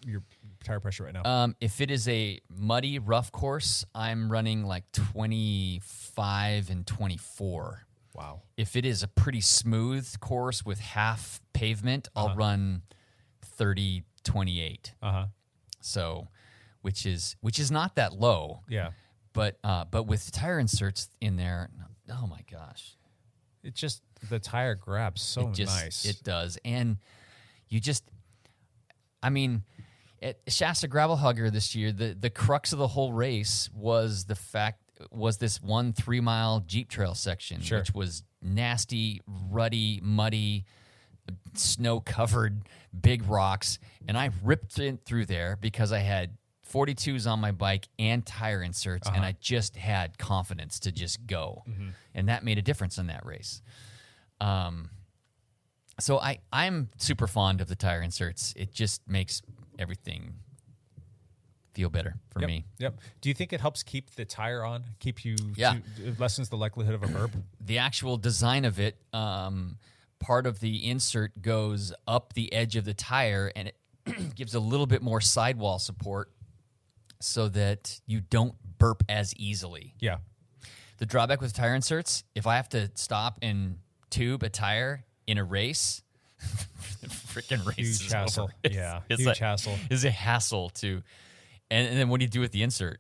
tire pressure right now? If it is a muddy, rough course, I'm running like 25 and 24. Wow. If it is a pretty smooth course with half pavement, I'll run 30, 28. So, which is not that low. Yeah. But with tire inserts in there, oh my gosh. It just, the tire grabs so nice. It does. And you just, I mean, at Shasta Gravel Hugger this year, the crux of the whole race was this 1 3-mile Jeep trail section, which was nasty, ruddy, muddy, snow-covered, big rocks. And I ripped it through there because I had 42s on my bike and tire inserts, and I just had confidence to just go. And that made a difference in that race. So I'm super fond of the tire inserts. It just makes everything feel better for me. Yep. Do you think it helps keep the tire on? It lessens the likelihood of a burp? The actual design of it, part of the insert goes up the edge of the tire, and it gives a little bit more sidewall support so that you don't burp as easily. Yeah. The drawback with tire inserts, if I have to stop and tube a tire in a race, freaking race huge is hassle. over. Huge hassle. It's a hassle to, and then what do you do with the insert?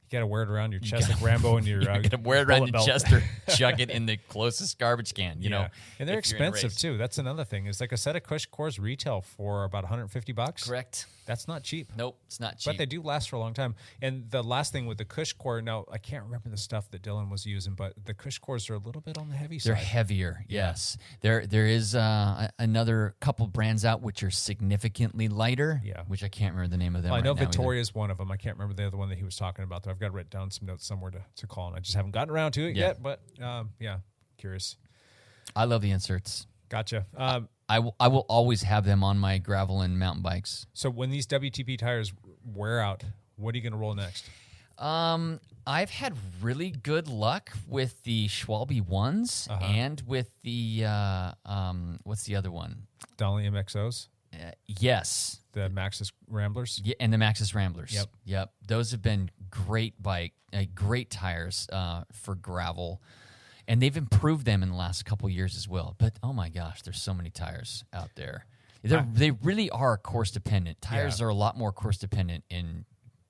You got to wear it around your chest like Rambo and your you got to wear it around your chest or chuck it in the closest garbage can, you know. And they're expensive too. That's another thing. It's like a set of Cush cores retail for about $150. Correct. That's not cheap. Nope, it's not cheap. But they do last for a long time. And the last thing with the Cush core, now I can't remember the stuff that Dylan was using, but the Cush cores are a little bit on the heavy side. They're heavier, yes. There is another couple brands out which are significantly lighter, which I can't remember the name of them. Well, I know Vittoria is is one of them. I can't remember the other one that he was talking about, though. I've got to write down some notes somewhere to call, and I just haven't gotten around to it yet, but curious. I love the inserts. Gotcha. I will always have them on my gravel and mountain bikes. So when these WTP tires wear out, what are you going to roll next? I've had really good luck with the Schwalbe ones and with the what's the other one? Dolly MXOs. Yes, the Maxxis Ramblers. Yeah, and the Maxxis Ramblers. Yep. Those have been great great tires for gravel. And they've improved them in the last couple years as well. But, oh, my gosh, there's so many tires out there. They really are course dependent. Tires are a lot more course dependent in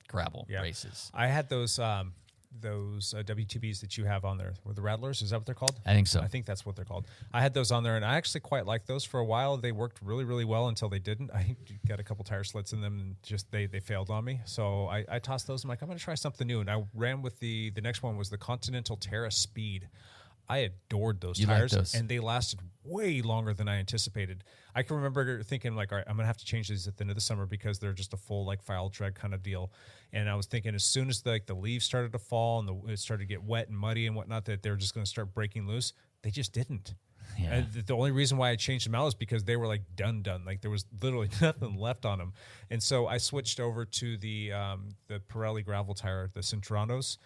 gravel races. I had those WTBs that you have on there. Were the Rattlers? Is that what they're called? I think so. I think that's what they're called. I had those on there, and I actually quite liked those for a while. They worked really, really well until they didn't. I got a couple tire slits in them, and just they failed on me. So I tossed those. I'm like, I'm going to try something new. And I ran with the next one was the Continental Terra Speed. I adored those tires, and they lasted way longer than I anticipated. I can remember thinking, like, all right, I'm going to have to change these at the end of the summer because they're just a full, like, file tread kind of deal. And I was thinking as soon as, the leaves started to fall and it started to get wet and muddy and whatnot, that they were just going to start breaking loose. They just didn't. Yeah. And the only reason why I changed them out is because they were, like, done. Like, there was literally nothing left on them. And so I switched over to the Pirelli gravel tire, the Cinturonos.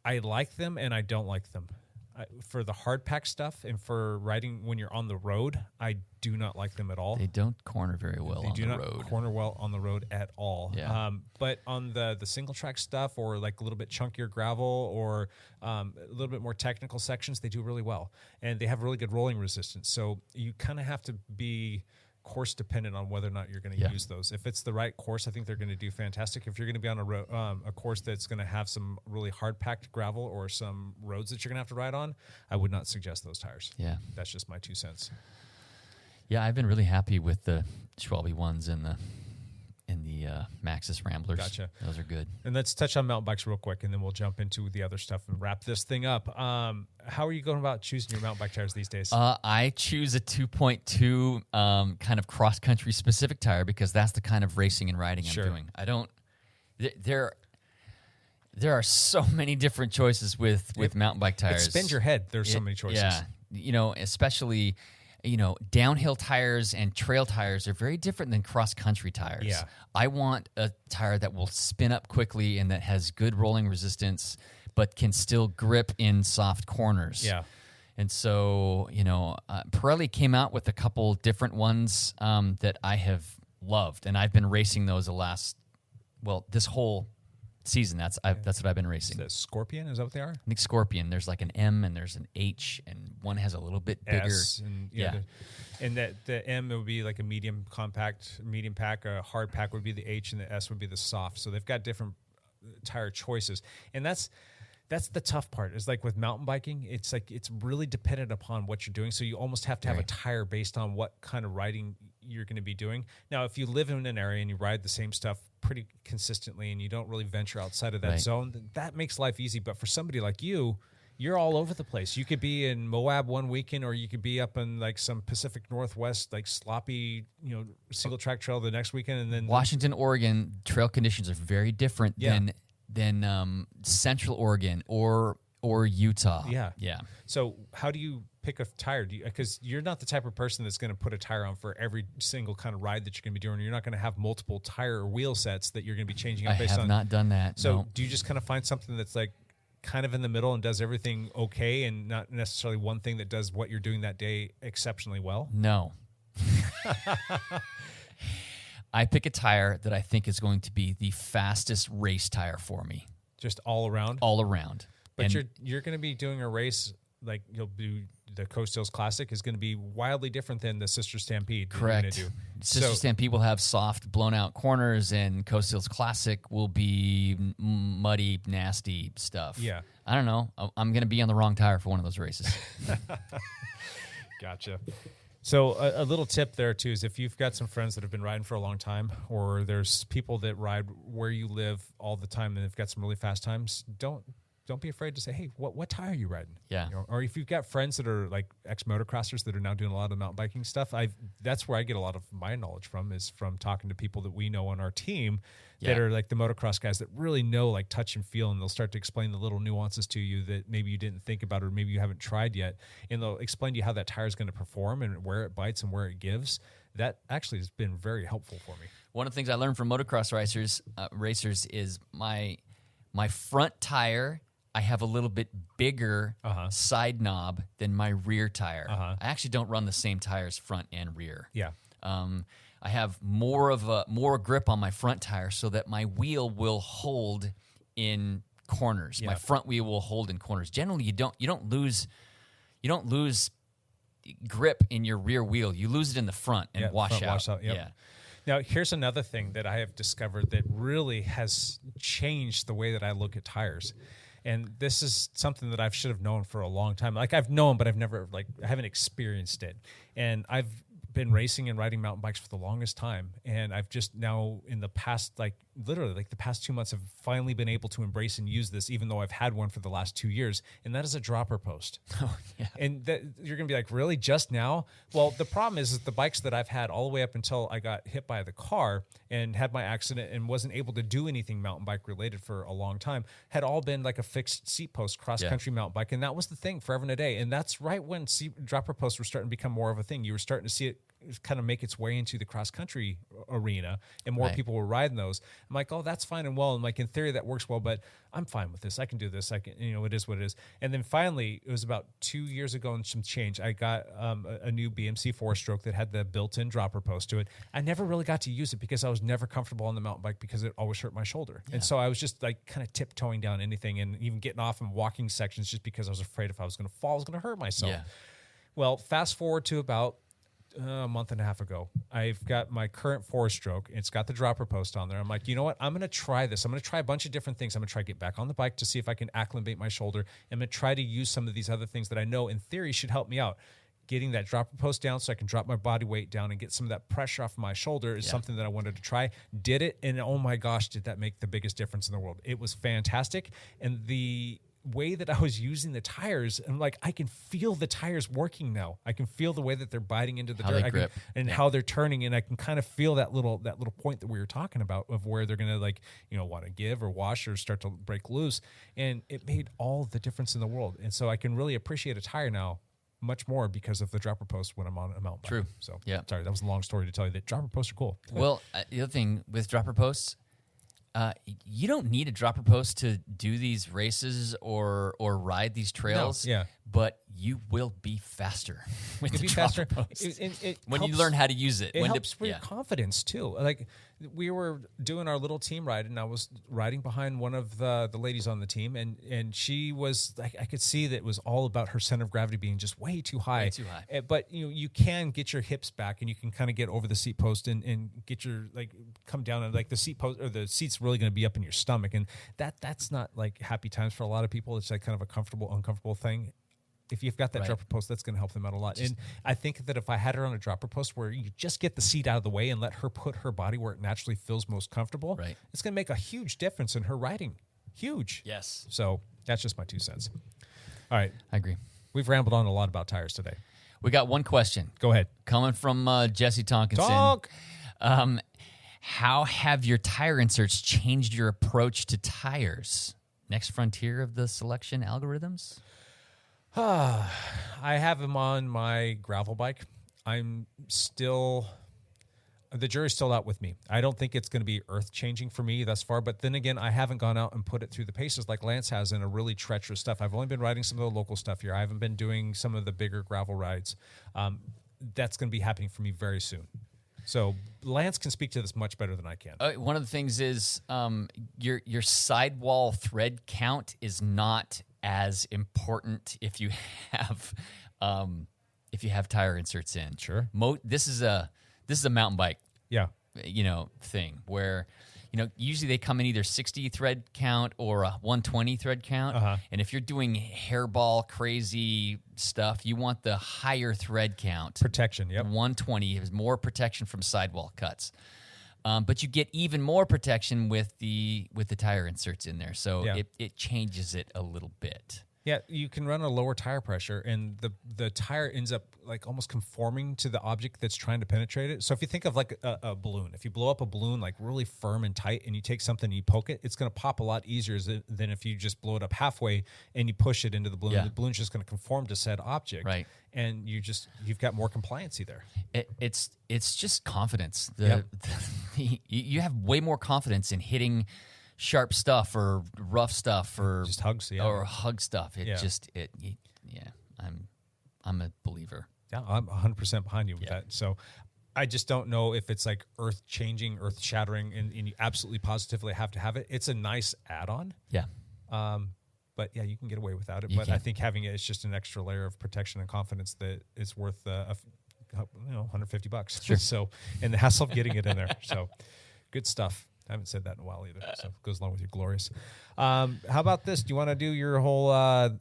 I like them and I don't like them. For the hard pack stuff and for riding when you're on the road, I do not like them at all. They don't corner very well on the road. They do not corner well on the road at all. Yeah. But on the single track stuff or like a little bit chunkier gravel or a little bit more technical sections, they do really well. And they have really good rolling resistance. So you kind of have to be course dependent on whether or not you're going to use those. If it's the right course, I think they're going to do fantastic. If you're going to be on a course that's going to have some really hard packed gravel or some roads that you're going to have to ride on, I would not suggest those tires. Yeah. That's just my 2 cents. Yeah, I've been really happy with the Schwalbe ones and the Maxxis Ramblers. Gotcha. Those are good. And let's touch on mountain bikes real quick, and then we'll jump into the other stuff and wrap this thing up. How are you going about choosing your mountain bike tires these days? I choose a 2.2 kind of cross-country specific tire because that's the kind of racing and riding I'm doing. I don't – there are so many different choices with mountain bike tires. It spins your head. There's so many choices. Yeah. Especially – downhill tires and trail tires are very different than cross-country tires. Yeah. I want a tire that will spin up quickly and that has good rolling resistance, but can still grip in soft corners. Yeah. And so, Pirelli came out with a couple different ones that I have loved, and I've been racing those this whole season. That's what I've been racing. Is that Scorpion? Is that what they are? I think Scorpion. There's like an M and there's an H, and one has a little bit bigger. S and, and the M would be like a medium compact, medium pack. A hard pack would be the H, and the S would be the soft. So they've got different tire choices, and that's the tough part. Is like with mountain biking, it's like it's really dependent upon what you're doing. So you almost have to have a tire based on what kind of riding you're going to be doing. Now, if you live in an area and you ride the same stuff pretty consistently and you don't really venture outside of that zone, then that makes life easy. But for somebody like you, you're all over the place. You could be in Moab one weekend, or you could be up in like some Pacific Northwest, like sloppy, single track trail the next weekend. And then Washington, Oregon, trail conditions are very different than Central Oregon or Utah. Yeah. So how do you pick a tire? Because you're not the type of person that's going to put a tire on for every single kind of ride that you're going to be doing. You're not going to have multiple tire or wheel sets that you're going to be changing up based on. I have not done that. So no. Do you just kind of find something that's like kind of in the middle and does everything okay, and not necessarily one thing that does what you're doing that day exceptionally well? No. I pick a tire that I think is going to be the fastest race tire for me. Just all around? All around. But you're going to be doing a race like you'll do the Coast Hills Classic is going to be wildly different than the Sister Stampede. Correct. Sister Stampede will have soft, blown out corners, and Coast Hills Classic will be muddy, nasty stuff. Yeah. I don't know. I'm going to be on the wrong tire for one of those races. Gotcha. So a little tip there too is if you've got some friends that have been riding for a long time, or there's people that ride where you live all the time and they've got some really fast times, don't be afraid to say, hey, what tire are you riding? Yeah. Or if you've got friends that are like ex-motocrossers that are now doing a lot of mountain biking stuff, that's where I get a lot of my knowledge from, is from talking to people that we know on our team that are like the motocross guys that really know like touch and feel, and they'll start to explain the little nuances to you that maybe you didn't think about or maybe you haven't tried yet. And they'll explain to you how that tire is going to perform and where it bites and where it gives. That actually has been very helpful for me. One of the things I learned from motocross racers is my front tire, I have a little bit bigger side knob than my rear tire. I actually don't run the same tires front and rear. Yeah. I have more grip on my front tire so that my wheel will hold in corners. Yeah. My front wheel will hold in corners. Generally, you don't lose grip in your rear wheel. You lose it in the front and wash out. Yep. Yeah. Now, here's another thing that I have discovered that really has changed the way that I look at tires. And this is something that I should have known for a long time. Like I've known, but I haven't experienced it. And I've been racing and riding mountain bikes for the longest time. And I've just now in the past, literally the past 2 months, have finally been able to embrace and use this, even though I've had one for the last 2 years. And that is a dropper post. Oh, yeah. And you're going to be like, really, just now? Well, the problem is the bikes that I've had all the way up until I got hit by the car and had my accident and wasn't able to do anything mountain bike related for a long time had all been like a fixed seat post cross-country mountain bike. And that was the thing forever and a day. And that's right when dropper posts were starting to become more of a thing. You were starting to see it kind of make its way into the cross country arena, and more people were riding those. I'm like, oh, that's fine and well. And like in theory that works well, but I'm fine with this. I can do this. I can, it is what it is. And then finally, it was about 2 years ago and some change, I got a new BMC 4-stroke that had the built-in dropper post to it. I never really got to use it because I was never comfortable on the mountain bike because it always hurt my shoulder. And so I was just like kind of tiptoeing down anything and even getting off and walking sections just because I was afraid if I was going to fall, I was going to hurt myself. Yeah. Well, fast forward to about a month and a half ago, I've got my current 4-stroke. It's got the dropper post on there. I'm like, you know what? I'm going to try this. I'm going to try a bunch of different things. I'm going to try to get back on the bike to see if I can acclimate my shoulder. I'm going to try to use some of these other things that I know in theory should help me out. Getting that dropper post down so I can drop my body weight down and get some of that pressure off my shoulder is something that I wanted to try. Did it, and oh my gosh, did that make the biggest difference in the world. It was fantastic. And the way that I was using the tires, I'm like, I can feel the tires working now. I can feel the way that they're biting into the dirt how they're turning, and I can kind of feel that little point that we were talking about of where they're going to want to give or wash or start to break loose. And it made all the difference in the world. And so I can really appreciate a tire now much more because of the dropper post when I'm on a mountain bike. True. So sorry, that was a long story to tell you that dropper posts are cool. Well, the other thing with dropper posts, you don't need a dropper post to do these races or ride these trails. No, but you will be faster with the dropper post it when helps, you learn how to use it. It helps for your confidence too. Like we were doing our little team ride, and I was riding behind one of the ladies on the team, and she was like, I could see that it was all about her center of gravity being just way too high. But you can get your hips back, and you can kind of get over the seat post and get your come down, and the seat post or the seat's really going to be up in your stomach, and that's not like happy times for a lot of people. It's like kind of a comfortable, uncomfortable thing. If you've got that dropper post, that's going to help them out a lot. And I think that if I had her on a dropper post where you just get the seat out of the way and let her put her body where it naturally feels most comfortable, it's going to make a huge difference in her riding. Huge. Yes. So that's just my 2 cents. All right. I agree. We've rambled on a lot about tires today. We got one question. Go ahead. Coming from Jesse Tonkinson. Talk! How have your tire inserts changed your approach to tires? Next frontier of the selection algorithms? I have them on my gravel bike. I'm still, the jury's still out with me. I don't think it's going to be earth-changing for me thus far, but then again, I haven't gone out and put it through the paces like Lance has in a really treacherous stuff. I've only been riding some of the local stuff here. I haven't been doing some of the bigger gravel rides. That's going to be happening for me very soon. So Lance can speak to this much better than I can. One of the things is your sidewall thread count is not as important if you have tire inserts in. Sure. This is a mountain bike. Yeah. Thing where usually they come in either 60 thread count or a 120 thread count. And if you're doing hairball crazy stuff, you want the higher thread count. Protection, yep. 120 is more protection from sidewall cuts. But you get even more protection with the tire inserts in there. So it changes it a little bit. Yeah, you can run a lower tire pressure, and the tire ends up like almost conforming to the object that's trying to penetrate it. So if you think of like a balloon, if you blow up a balloon like really firm and tight, and you take something and you poke it, it's going to pop a lot easier than if you just blow it up halfway and you push it into the balloon. Yeah. The balloon's just going to conform to said object, right? And you've got more compliancy there. It's just confidence. You have way more confidence in hitting sharp stuff or rough stuff or just hugs, or hug stuff. I'm a believer. Yeah, I'm 100% behind you with that. So I just don't know if it's like earth-changing, earth-shattering, and you absolutely positively have to have it. It's a nice add-on. Yeah. But yeah, you can get away without it. But I think having it is just an extra layer of protection and confidence that is worth $150. Sure. So, and the hassle of getting it in there. So good stuff. I haven't said that in a while either, so it goes along with your glorious. How about this? Do you want to do your whole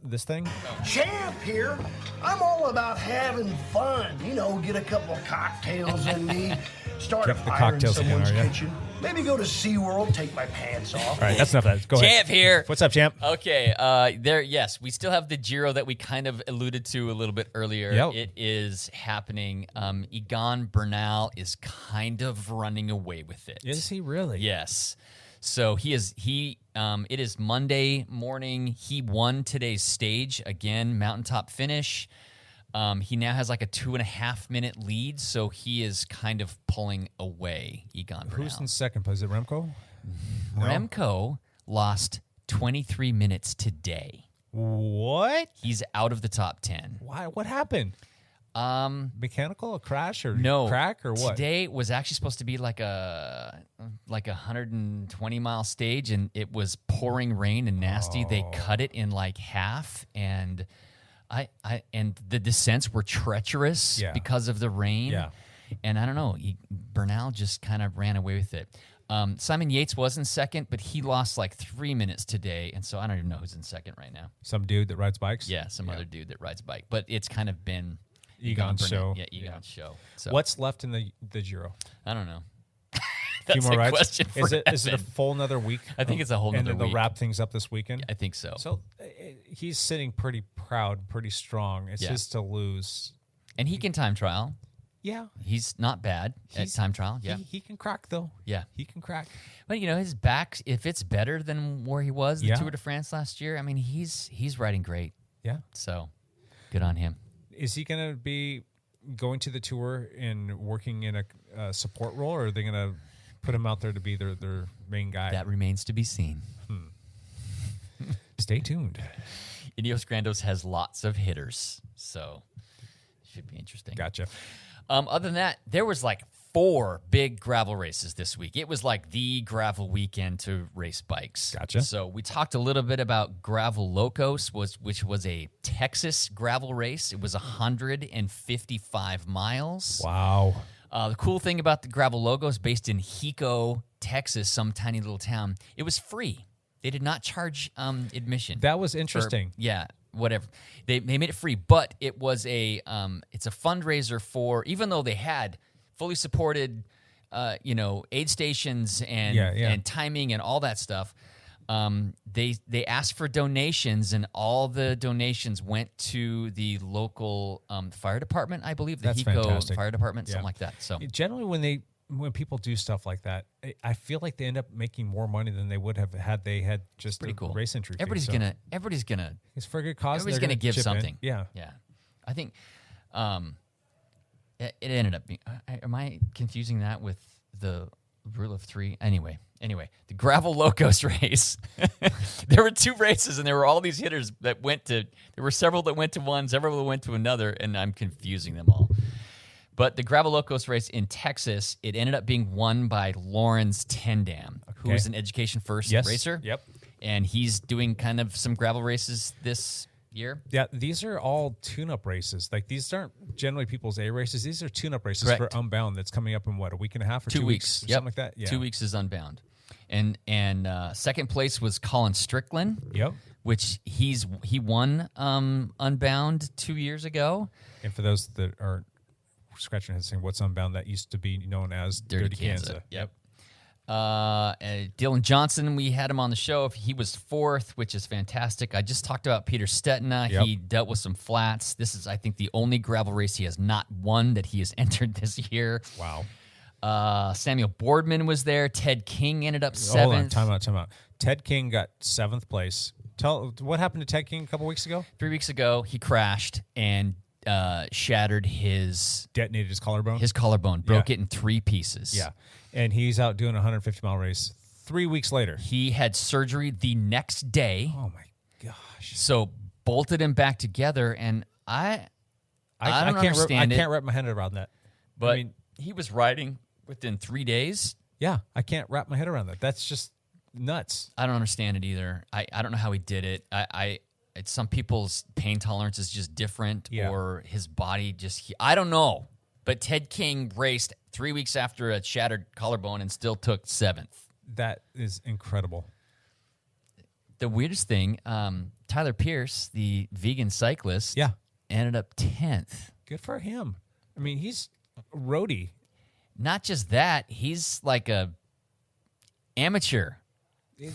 this thing? Champ here. I'm all about having fun. Get a couple of cocktails in me, start a fire in someone's kitchen. Maybe go to SeaWorld, take my pants off. All right, that's enough of that. Go ahead. Champ here. What's up, Champ? Okay, yes, we still have the Giro that we kind of alluded to a little bit earlier. Yep. It is happening. Egan Bernal is kind of running away with it. Is he really? Yes. So it is Monday morning. He won today's stage. Again, mountaintop finish. He now has like a 2.5 minute lead, so he is kind of pulling away Egan Bernal. Who's in second place? Is it Remco? No. Remco lost 23 minutes today. What? He's out of the top 10. Why? What happened? Mechanical, a crash, or no crack, or what? Today was actually supposed to be like a 120-mile stage, and it was pouring rain and nasty. They cut it in like half, and and the descents were treacherous because of the rain. Yeah. And I don't know, Bernal just kind of ran away with it. Simon Yates was in second, but he lost like 3 minutes today, and so I don't even know who's in second right now. Some dude that rides bikes? Yeah, some other dude that rides a bike. But it's kind of been Egan's show. Yeah, Egan's show. So what's left in the Giro? I don't know. A few more rides? Question for is it a full another week? I think it's a whole and another then week. they'll wrap things up this weekend? I think so. So he's sitting pretty proud, pretty strong. It's his to lose. And he can time trial. Yeah. He's not bad at time trial. Yeah. He can crack, though. Yeah. He can crack. But, his back, if it's better than where he was the Tour de France last year, I mean, he's riding great. Yeah. So, good on him. Is he going to be going to the Tour and working in a support role, or are they going to put him out there to be their main guy? That remains to be seen. Stay tuned. Ineos Grandos has lots of hitters, so should be interesting. Gotcha. Other than that, there was like 4 big gravel races this week. It was like the gravel weekend to race bikes. Gotcha. So we talked a little bit about Gravel Locos, which was a Texas gravel race. It was 155 miles. Wow. The cool thing about the Gravel Locos, based in Hico, Texas, some tiny little town, it was free. They did not charge admission. That was interesting. Whatever. They made it free, but it was it's a fundraiser for, even though they had fully supported aid stations and timing and all that stuff, they asked for donations, and all the donations went to the local fire department, I believe, the That's Hico fantastic. Fire Department, something like that. So generally when people do stuff like that, I feel like they end up making more money than they would have had they had just pretty cool race entry fee. Everybody's gonna it's for a good cause. Everybody's gonna give chip in. something. Yeah. I think it ended up being. Am I confusing that with the rule of 3? Anyway, the Gravel Locos race. There were 2 races, and there were all these hitters that went to. There were several that went to one, several that went to another, and I'm confusing them all. But the Gravel Locos race in Texas, it ended up being won by Lawrence Tendam, who is an Education First racer. Yep. And he's doing kind of some gravel races this year. Yeah, these are all tune-up races. Like, these aren't generally people's A races. These are tune-up races Correct. for Unbound that's coming up in, what, a week and a half or 2 weeks? Or something like that? Yeah. 2 weeks is Unbound. And second place was Colin Strickland. Yep. Which he won Unbound 2 years ago. And for those that are scratching their heads saying, what's Unbound? That used to be known as Dirty Kansas. Yep. Dylan Johnson, we had him on the show. He was 4th, which is fantastic. I just talked about Peter Stetina. Yep. He dealt with some flats. This is, I think, the only gravel race he has not won that he has entered this year. Wow. Samuel Boardman was there. Ted King ended up 7th. Hold on, time out. Ted King got 7th place. What happened to Ted King a couple weeks ago? 3 weeks ago, he crashed and shattered detonated his collarbone. Broke it in 3 pieces. Yeah. And he's out doing a 150-mile race 3 weeks later. He had surgery the next day. Oh, my gosh. So bolted him back together, and I don't understand I can't wrap my head around that. But he was riding within 3 days. Yeah, I can't wrap my head around that. That's just nuts. I don't understand it either. I don't know how he did it. It's some people's pain tolerance is just different, or his body I don't know. But Ted King raced 3 weeks after a shattered collarbone and still took 7th. That is incredible. The weirdest thing, Tyler Pierce, the vegan cyclist, ended up 10th. Good for him. I mean, he's a roadie. Not just that, he's like a amateur.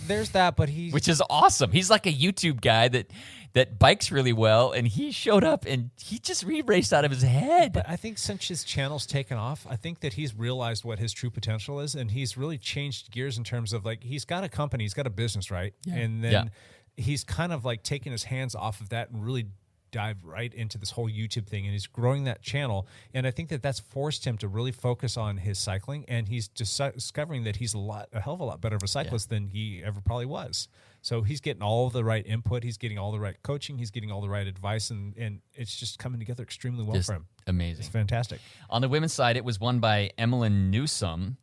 There's that, but which is awesome. He's like a YouTube guy that bikes really well, and he showed up and he raced out of his head. But I think since his channel's taken off, I think that he's realized what his true potential is, and he's really changed gears in terms of, like, he's got a company, he's got a business, right? Yeah. And then he's kind of like taking his hands off of that and really dive right into this whole YouTube thing, and he's growing that channel. And I think that that's forced him to really focus on his cycling, and he's discovering that he's a hell of a lot better of a cyclist than he ever probably was. So he's getting all the right input, he's getting all the right coaching, he's getting all the right advice, and it's just coming together extremely well for him. Amazing. It's fantastic. On the women's side, it was won by Emmeline Newsome.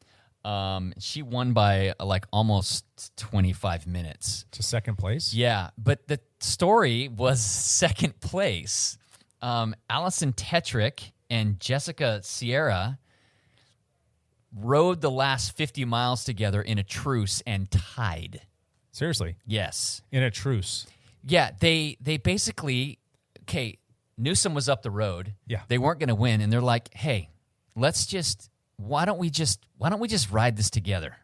She won by like almost 25 minutes. To second place? Yeah, but the story was second place. Allison Tetrick and Jessica Sierra rode the last 50 miles together in a truce and tied. Seriously? Yes. In a truce? Yeah, they basically, okay, Newsome was up the road. Yeah. They weren't going to win, and they're like, hey, why don't we just ride this together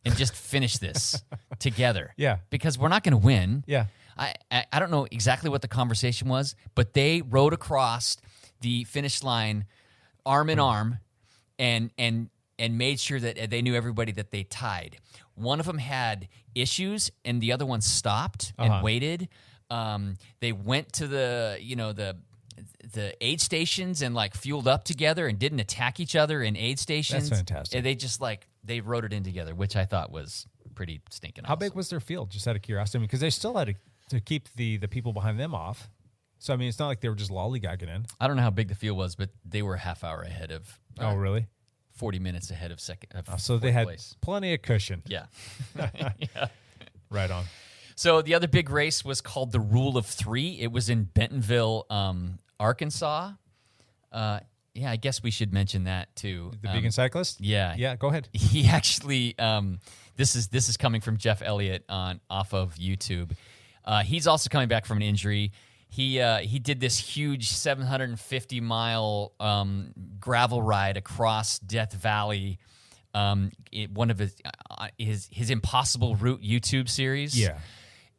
and just finish this together? Yeah. Because we're not going to win. Yeah. I don't know exactly what the conversation was, but they rode across the finish line arm in arm and made sure that they knew everybody that they tied. One of them had issues and the other one stopped and waited. They went to the aid stations and like fueled up together and didn't attack each other in aid stations. That's fantastic. And they just they wrote it in together, which I thought was pretty stinking How awesome. big was their field, just out of curiosity? I mean, because they still had to keep the people behind them off. So, I mean, it's not like they were just lollygagging in. I don't know how big the field was, but they were a half hour ahead of. Oh, really? 40 minutes ahead of second. So they had place. plenty of cushion. Yeah. Yeah. Right on. So the other big race was called the Rule of Three. It was in Bentonville, Arkansas. Yeah, I guess we should mention that too. The vegan cyclist? Yeah. Yeah, go ahead. He actually, this is coming from Jeff Elliott off of YouTube. He's also coming back from an injury. He did this huge 750-mile gravel ride across Death Valley. One of his Impossible Route YouTube series. Yeah.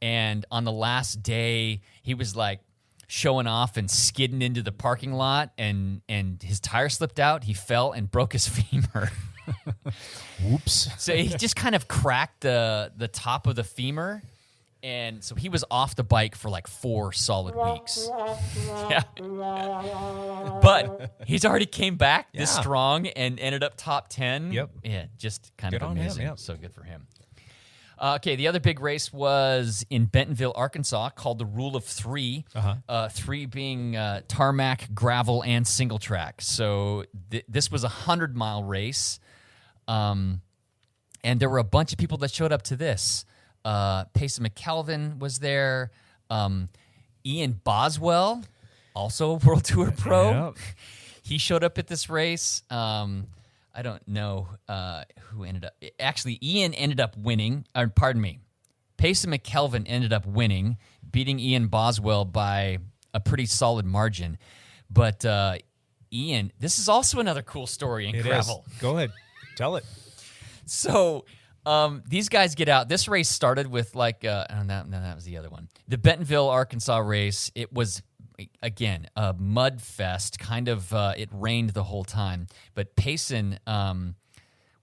And on the last day, he was like showing off and skidding into the parking lot, and his tire slipped out. He fell and broke his femur. Whoops. So he just kind of cracked the top of the femur. And so he was off the bike for like 4 solid weeks. Yeah. But he's already came back this strong and ended up top 10. Yep. Yeah, just kind Good of on him, amazing. yep. So good for him. Okay, the other big race was in Bentonville, Arkansas, called the Rule of Three. 3 being tarmac, gravel, and single track. So this was a 100-mile race. And there were a bunch of people that showed up to this. Payson McKelvin was there. Ian Boswell, also a World Tour pro. Yep. He showed up at this race. I don't know who ended up. Actually, Ian ended up winning. Pardon me. Payson McKelvin ended up winning, beating Ian Boswell by a pretty solid margin. But Ian, this is also another cool story in gravel. Go ahead. Tell it. So these guys get out. This race started with like, that was the other one. The Bentonville, Arkansas race. It was, again, a mud fest. Kind of, it rained the whole time. But Payson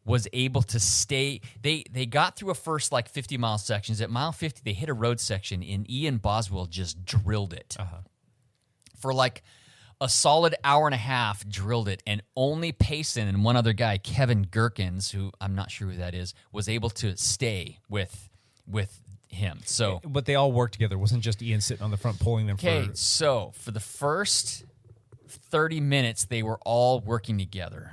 was able to stay. They got through a first like 50-mile sections. At mile 50, they hit a road section, and Ian Boswell just drilled it. For like a solid hour and a half, drilled it, and only Payson and one other guy, Kevin Gherkins, who I'm not sure who that is, was able to stay with him. So, but they all worked together. It wasn't just Ian sitting on the front pulling them. Okay, so for the first 30 minutes, they were all working together.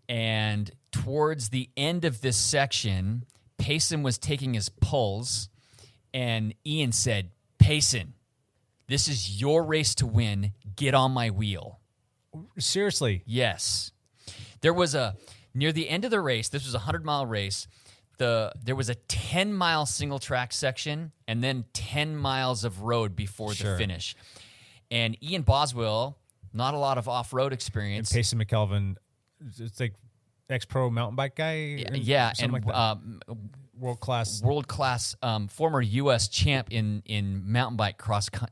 And towards the end of this section, Payson was taking his pulls, and Ian said, "Payson, this is your race to win. Get on my wheel." Seriously? Yes. There was near the end of the race, this was a 100-mile race, there was a 10-mile single track section and then 10 miles of road before the finish. And Ian Boswell, not a lot of off-road experience. And Payson McKelvin, it's like ex-pro mountain bike guy? Yeah, and like world-class, former U.S. champ in mountain bike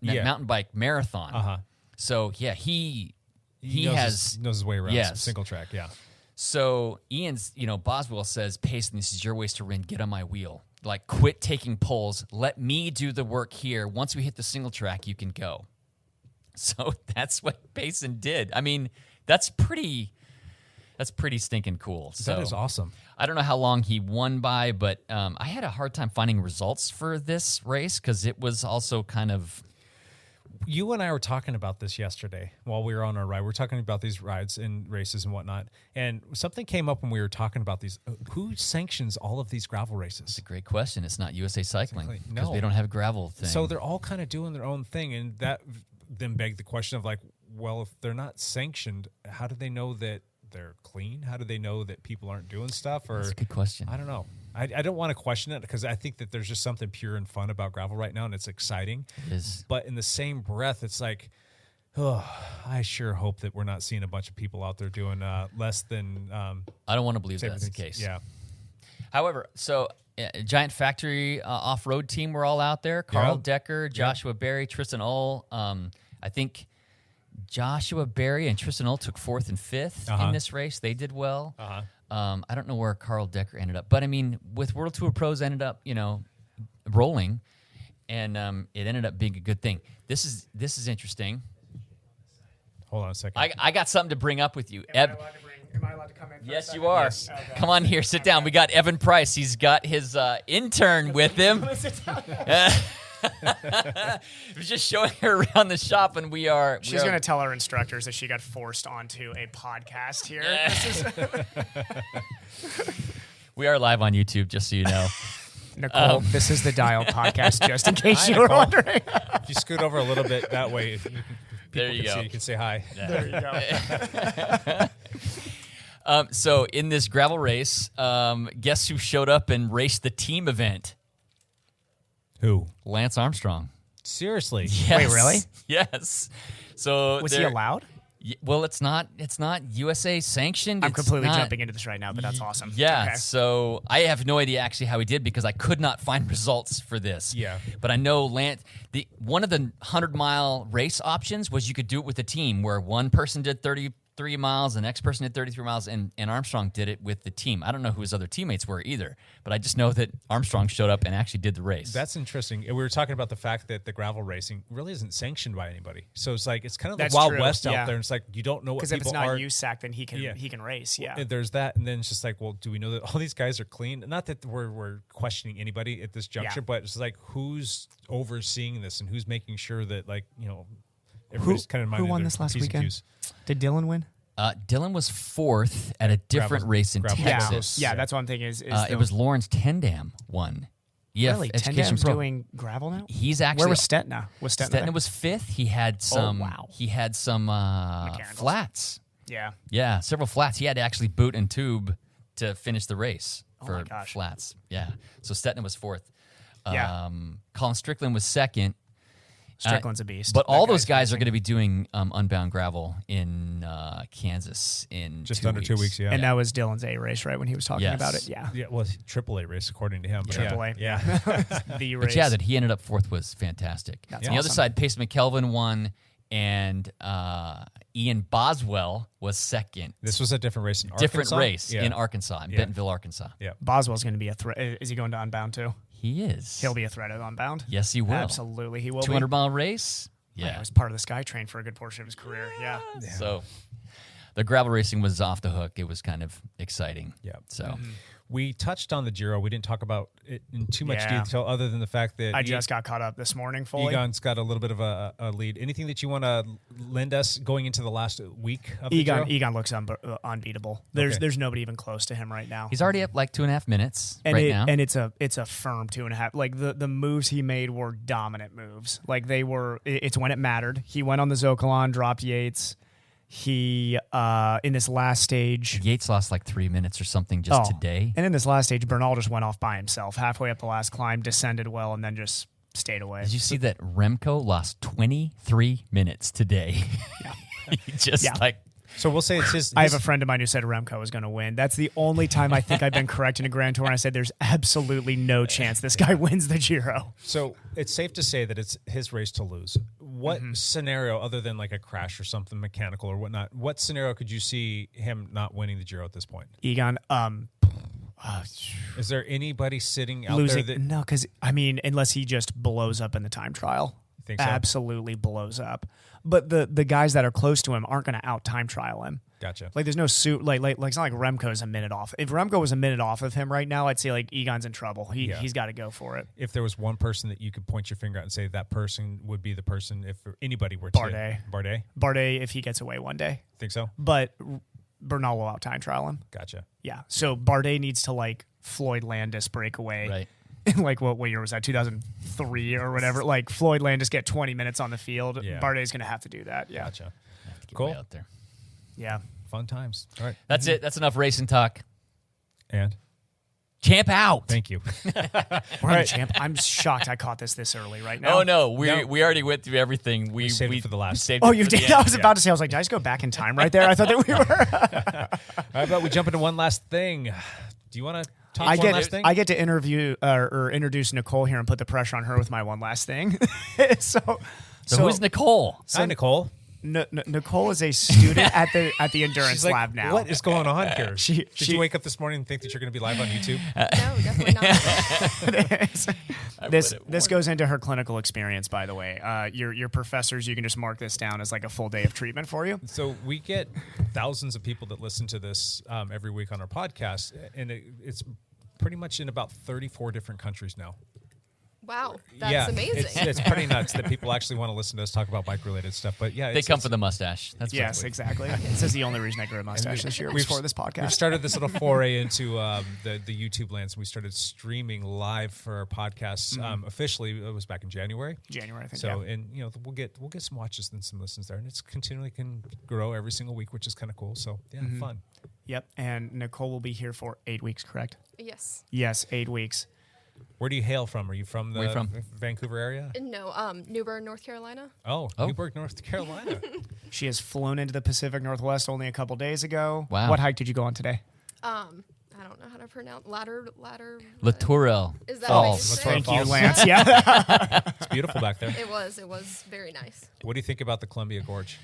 mountain bike marathon. So yeah, he knows his way around single track. Yeah. So Ian's, Boswell says, "Payson, this is your race to win. Get on my wheel. Like, quit taking pulls. Let me do the work here. Once we hit the single track, you can go." So that's what Payson did. I mean, that's pretty stinking cool. So that is awesome. I don't know how long he won by, but I had a hard time finding results for this race because it was also kind of. You and I were talking about this yesterday while we were on our ride. We were talking about these rides and races and whatnot. And something came up when we were talking about these. Who sanctions all of these gravel races? It's a great question. It's not USA Cycling because No. they don't have a gravel thing. So they're all kind of doing their own thing. And that then begged the question of like, well, if they're not sanctioned, how do they know that they're clean? How do they know that people aren't doing stuff? Or That's a good question. I don't know. I don't want to question it because I think that there's just something pure and fun about gravel right now, and it's exciting. It is. But in the same breath, it's like, oh, I sure hope that we're not seeing a bunch of people out there doing less than. I don't want to believe that's the case. Yeah. However, so Giant Factory off-road team were all out there. Carl Decker, Joshua Berry, Tristan Ull. I think Joshua Berry and Tristan Ull took 4th and 5th in this race. They did well. I don't know where Carl Decker ended up, but I mean, with World Tour Pros ended up, rolling, and it ended up being a good thing. This is interesting. Hold on a second. I got something to bring up with you. Am I allowed to come in? Yes, you are. Yes. Okay. Come on here, sit down. We got Evan Price. He's got his intern with him. We're just showing her around the shop, and She's going to tell her instructors that she got forced onto a podcast here. We are live on YouTube, just so you know. Nicole, this is the Dial podcast, just in case you were wondering. If you scoot over a little bit that way, there you go. You can say hi. Yeah. There you go. So in this gravel race, guess who showed up and raced the team event? Who? Lance Armstrong. Seriously? Yes. Wait, really? Yes. So was he allowed? Well, it's not USA sanctioned. I'm completely jumping into this right now, but that's awesome. Yeah. Okay. So I have no idea actually how he did because I could not find results for this. Yeah. But I know Lance. One of the 100-mile race options was you could do it with a team where one person did 33 miles, the next person did 33 miles, and Armstrong did it with the team. I don't know who his other teammates were either, but I just know that Armstrong showed up and actually did the race. That's interesting. We were talking about the fact that the gravel racing really isn't sanctioned by anybody. So it's like it's kind of the Wild West out there. And it's like you don't know what people are. Because if it's not USAC, then he can race. Yeah. There's that, and then it's just like, well, do we know that all these guys are clean? Not that we're questioning anybody at this juncture, but it's like who's overseeing this and who's making sure that everybody's kind of minded. Who won this last weekend? Did Dylan win? Dylan was 4th at a different race in Texas. Yeah, that's what I'm thinking. It was Lawrence Tendam won. Yeah, really? Tendam's doing gravel now? He's actually. Where was Stetna? Stetna was 5th. He had some. He had some flats. Yeah. Yeah, several flats. He had to actually boot and tube to finish the race for flats. Yeah. So Stetna was 4th. Colin Strickland was 2nd. Strickland's a beast. But all those guys are going to be doing Unbound Gravel in Kansas in just under 2 weeks. Yeah, and that was Dylan's A race, right? When he was talking about it. Yeah. Yeah. Well, AAA race according to him. AAA. Yeah. The race. But yeah, that he ended up 4th was fantastic. That's on the other side, Pace McKelvin won, and Ian Boswell was 2nd. This was a different race in Arkansas. Different race in Arkansas, in Bentonville, Arkansas. Yeah. Boswell's going to be a threat. Is he going to Unbound too? He is. He'll be a threat at Unbound. Yes, he will. Absolutely, he will. 200-mile race. Yeah, he was part of the SkyTrain for a good portion of his career. Yeah. So the gravel racing was off the hook. It was kind of exciting. Yeah. So we touched on the Giro. We didn't talk about it in too much detail other than the fact that I just got caught up this morning fully. Egon's got a little bit of a lead. Anything that you want to lend us going into the last week of the Giro? Egon looks unbeatable. There's nobody even close to him right now. He's already up like 2.5 minutes now. And it's a firm 2.5. Like the moves he made were dominant moves. Like it's when it mattered. He went on the Zokalon, dropped Yates. He in this last stage, Yates lost like 3 minutes or something just today. And in this last stage, Bernal just went off by himself halfway up the last climb, descended well, and then just stayed away. Did you see that Remco lost 23 minutes today? Yeah. He just So we'll say it's his. I have a friend of mine who said Remco was going to win. That's the only time I think I've been correct in a Grand Tour. And I said there's absolutely no chance this guy wins the Giro. So it's safe to say that it's his race to lose. What scenario, other than like a crash or something mechanical or whatnot, what scenario could you see him not winning the Giro at this point? Egon, is there anybody sitting out losing? there that No, because I mean, unless he just blows up in the time trial. Think so? absolutely blows up. But the guys that are close to him aren't going to out time trial him. Gotcha. Like there's no suit. Like it's not like Remco's a minute off. If Remco was a minute off of him right now, I'd say like Egon's in trouble. He's got to go for it. If there was one person that you could point your finger at and say that person would be the person, if anybody were Bardet. Bardet. Bardet, if he gets away one day. Think so? But Bernal will out time trial him. Gotcha. Yeah. So Bardet needs to like Floyd Landis break away. Right. Like what year was that? 2003 or whatever. Like Floyd Landis get 20 minutes on the field. Yeah. Bardet's going to have to do that. Yeah. Gotcha. Cool. Out there. Yeah. Fun times. All right. That's it. That's enough racing talk. And Champ out. Thank you. We're on the champ. I'm shocked I caught this early right now. Oh no, we already went through everything. We saved it for the last. Saved Oh, it you for the did? end. I was about to say. I was like, did I just go back in time right there? I thought that we were. All right, but we jump into one last thing. Do you want to talk one last thing? I get to interview or introduce Nicole here and put the pressure on her with my one last thing. so who's Nicole? Hi, Nicole. Nicole is a student at the endurance like, lab now. What is going on here? Did she you wake up this morning and think that you're going to be live on YouTube? No, definitely not. This goes into her clinical experience, by the way. Your professors, you can just mark this down as like a full day of treatment for you. So we get thousands of people that listen to this every week on our podcast, and it's pretty much in about 34 different countries now. Wow, that's amazing. It's pretty nuts that people actually want to listen to us talk about bike-related stuff. But yeah, they come for the mustache. That's yes, exactly. This is the only reason I grew a mustache this year was for this podcast. We've started this little foray into the YouTube lands, and we started streaming live for our podcasts officially. It was back in January. I think. So, and we'll get some watches and some listens there, and it's continually can grow every single week, which is kind of cool. So yeah, fun. Yep, and Nicole will be here for 8 weeks, correct? Yes. Yes, 8 weeks. Where do you hail from? Are you from the Vancouver area? No, Newburgh, North Carolina. Oh, Newburgh, North Carolina. She has flown into the Pacific Northwest only a couple days ago. Wow. What hike did you go on today? I don't know how to pronounce ladder. Latourelle. Is that what you Falls. say? Thank you, Lance. Yeah. It's beautiful back there. It was very nice. What do you think about the Columbia Gorge?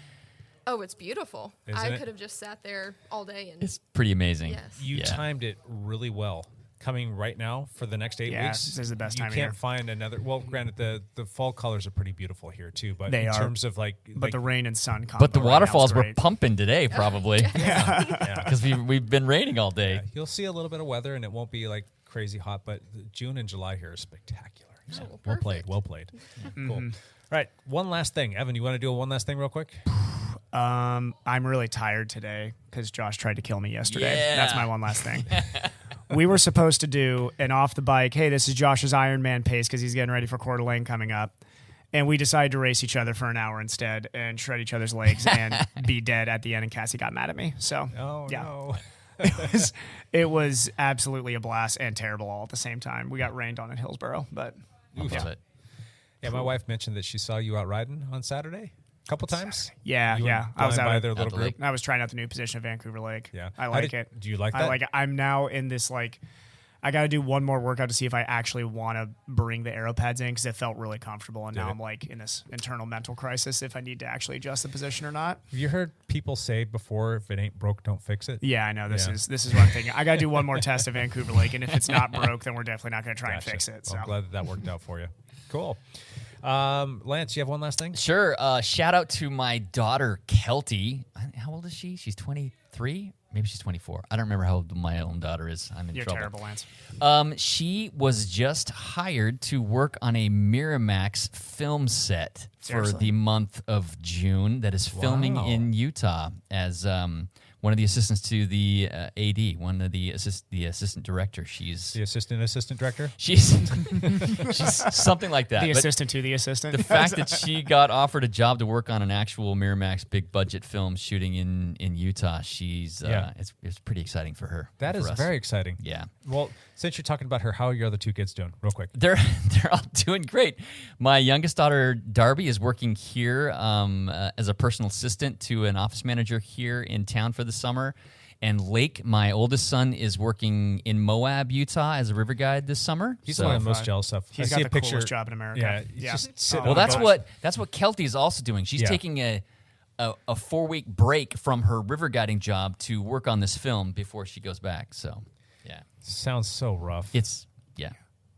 Oh, it's beautiful. Isn't I it? could have just sat there all day and It's pretty amazing. Yes. You timed it really well. Coming right now for the next 8 weeks. This is the best you time of can't year. find another. Well, granted, the fall colors are pretty beautiful here too. But They in are. terms of But the rain and sun combo But the right now is waterfalls were great. pumping today, probably. Yeah. Because we've been raining all day. Yeah, you'll see a little bit of weather, and it won't be like crazy hot. But June and July here is spectacular. So well played. Well played. Cool. All right. One last thing, Evan. You want to do one last thing real quick? I'm really tired today because Josh tried to kill me yesterday. Yeah. That's my one last thing. We were supposed to do an off the bike, hey, this is Josh's Ironman pace because he's getting ready for Coeur d'Alene coming up. And we decided to race each other for an hour instead and shred each other's legs and be dead at the end. And Cassie got mad at me. So, no. it was absolutely a blast and terrible all at the same time. We got rained on in Hillsboro, but Yeah, my wife mentioned that she saw you out riding on Saturday. A couple times? Yeah, You yeah. went I was flying out by at their little group. I was trying out the new position at Vancouver Lake. Yeah. I How like it. Do you like I that? like it. I'm now in this I got to do one more workout to see if I actually want to bring the aero pads in because it felt really comfortable. And now I'm like in this internal mental crisis if I need to actually adjust the position or not. Have you heard people say before, if it ain't broke, don't fix it? Yeah, I know. This is what I'm thinking. I got to do one more test at Vancouver Lake. And if it's not broke, then we're definitely not going to try and fix it. Well, So I'm glad that worked out for you. Cool. Lance, you have one last thing? Sure. Shout out to my daughter, Kelty. How old is she? She's 23? Maybe she's 24. I don't remember how old my own daughter is. I'm in You're trouble. terrible, Lance. She was just hired to work on a Miramax film set Seriously? for the month of June that is filming in Utah as one of the assistants to the AD, one of the assistant director. She's the assistant director. She's something like that. The But assistant to the assistant. the fact that she got offered a job to work on an actual Miramax big budget film shooting in Utah, it's pretty exciting for her. That is very exciting. Yeah. Well, since you're talking about her, how are your other two kids doing? Real quick. They're all doing great. My youngest daughter, Darby, is working here as a personal assistant to an office manager here in town for the summer. And Lake, my oldest son, is working in Moab, Utah as a river guide this summer. He's the one I'm most jealous of. He's I got see the a picture. coolest job in America. Yeah. He's just sitting Well, on that's a boat. what Kelty is also doing. She's taking a 4-week break from her river guiding job to work on this film before she goes back. So, yeah. Sounds so rough. It's, yeah.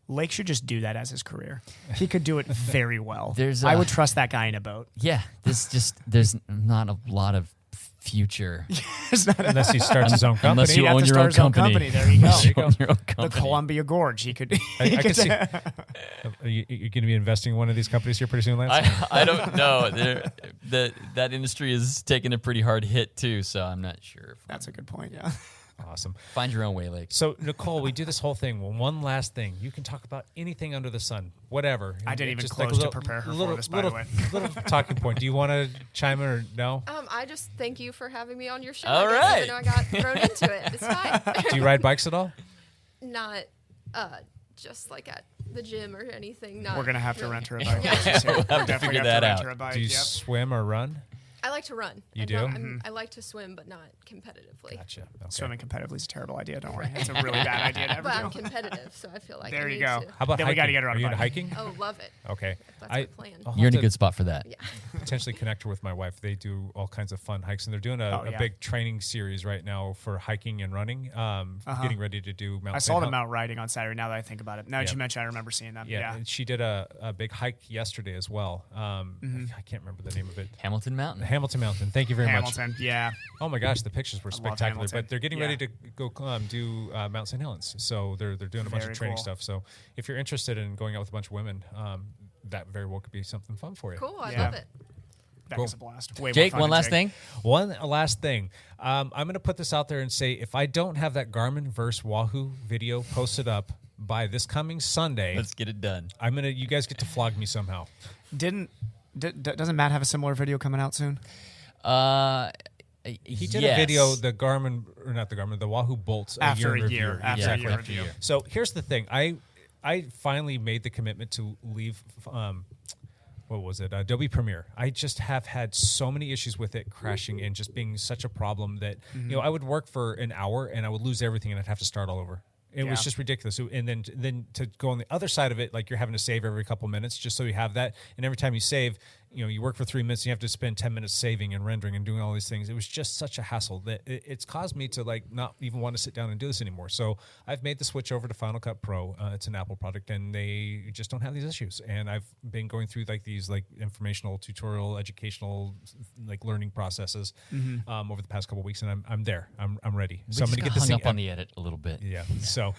Lake should just do that as his career. He could do it very well. I would trust that guy in a boat. Yeah, there's not a lot of future unless he starts his own company. Unless you own your own company. There you go. Your own company. The Columbia Gorge. He could. I can see. You're going to be investing in one of these companies here pretty soon, Lance? I don't know. That industry is taking a pretty hard hit too, so I'm not sure. That's a good point. Yeah. Awesome. Find your own way, Lake. So, Nicole, we do this whole thing. Well, one last thing. You can talk about anything under the sun, whatever. I didn't even just close to prepare her for this, by the way. Little talking point. Do you want to chime in or no? I just thank you for having me on your show. All right. Even though I got thrown into it. It's fine. Do you ride bikes at all? Not just like at the gym or anything. Not We're going to have to really. rent her a bike. We'll have to figure that out. Do you swim or run? I like to run. You do? I like to swim, but not competitively. Gotcha. Okay. Swimming competitively is a terrible idea. Don't worry. It's a really bad idea to ever But do. I'm competitive, so I feel like There I you need go. to. How about then hiking? we got to get her on Are a you bike. into hiking? Oh, love it. Okay. If that's the plan. You're in a good spot for that. Yeah. Potentially connect her with my wife. They do all kinds of fun hikes, and they're doing a big training series right now for hiking and running. Getting ready to do Mount. I saw them out riding on Saturday. Now that I think about it, now that you mentioned, I remember seeing them. Yeah, and she did a big hike yesterday as well. I can't remember the name of it. Hamilton Mountain. Hamilton Mountain. Thank you very much. Hamilton, yeah. Oh my gosh, the pictures were spectacular. Hamilton. But they're getting ready to go do Mount St. Helens, so they're doing a bunch of training stuff. So if you're interested in going out with a bunch of women, that very well could be something fun for you. Cool, I love it. That was a blast. Way Jake, more fun one than last Jake. thing. One last thing. I'm going to put this out there and say, if I don't have that Garmin versus Wahoo video posted up by this coming Sunday, let's get it done. You guys get to flog me somehow. Doesn't Matt have a similar video coming out soon? He did a video, the Wahoo bolts after a a year. After Exactly. a year review. So here's the thing. I finally made the commitment to leave. What was it? Adobe Premiere. I just have had so many issues with it crashing and just being such a problem that I would work for an hour and I would lose everything and I'd have to start all over. It was just ridiculous. And then to go on the other side of it, like you're having to save every couple minutes just so you have that. And every time you save, you work for 3 minutes and you have to spend 10 minutes saving and rendering and doing all these things. It was just such a hassle that it's caused me to not even want to sit down and do this anymore. So I've made the switch over to Final Cut Pro. It's an Apple product and they just don't have these issues. And I've been going through these informational, tutorial, educational, learning processes over the past couple of weeks, and I'm there. I'm ready. So I'm going to get hung up on the edit a little bit. Yeah. So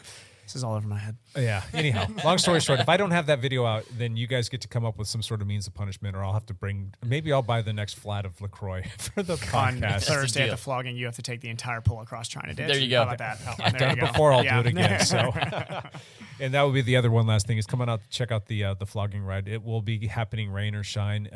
this is all over my head. Yeah. Anyhow, long story short, if I don't have that video out, then you guys get to come up with some sort of means of punishment, or I'll have to maybe I'll buy the next flat of LaCroix for the podcast. On Thursday at the flogging, you have to take the entire pull across China Ditch. There you go. How about that? I've done it before. I'll do it again. So, and that would be the other one last thing is coming out to check out the flogging ride. It will be happening rain or shine.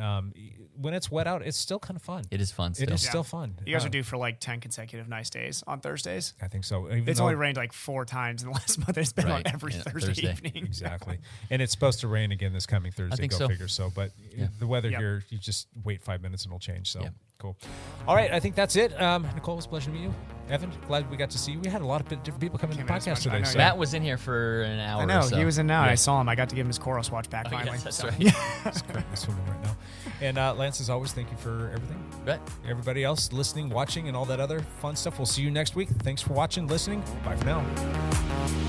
When it's wet out, it's still kind of fun. It is fun. It is still fun. You guys are due for 10 consecutive nice days on Thursdays. I think so. It's only rained 4 times in the last month. It's been on every Thursday evening. Exactly. And it's supposed to rain again this coming Thursday. I think Go so. figure. So, but the weather here, you just wait 5 minutes and it'll change. So cool. All right. I think that's it. Nicole, it was a pleasure to meet you. Evan, glad we got to see you. We had a lot of different people coming to the podcast today. So. Matt was in here for an hour. I know. Or so. He was in now. I saw him. I got to give him his Chorus watch back finally. Yes, that's so. right. He's currently swimming right now. And Lance, as always, thank you for everything. Right. Everybody else listening, watching, and all that other fun stuff. We'll see you next week. Thanks for watching, listening. Bye for now.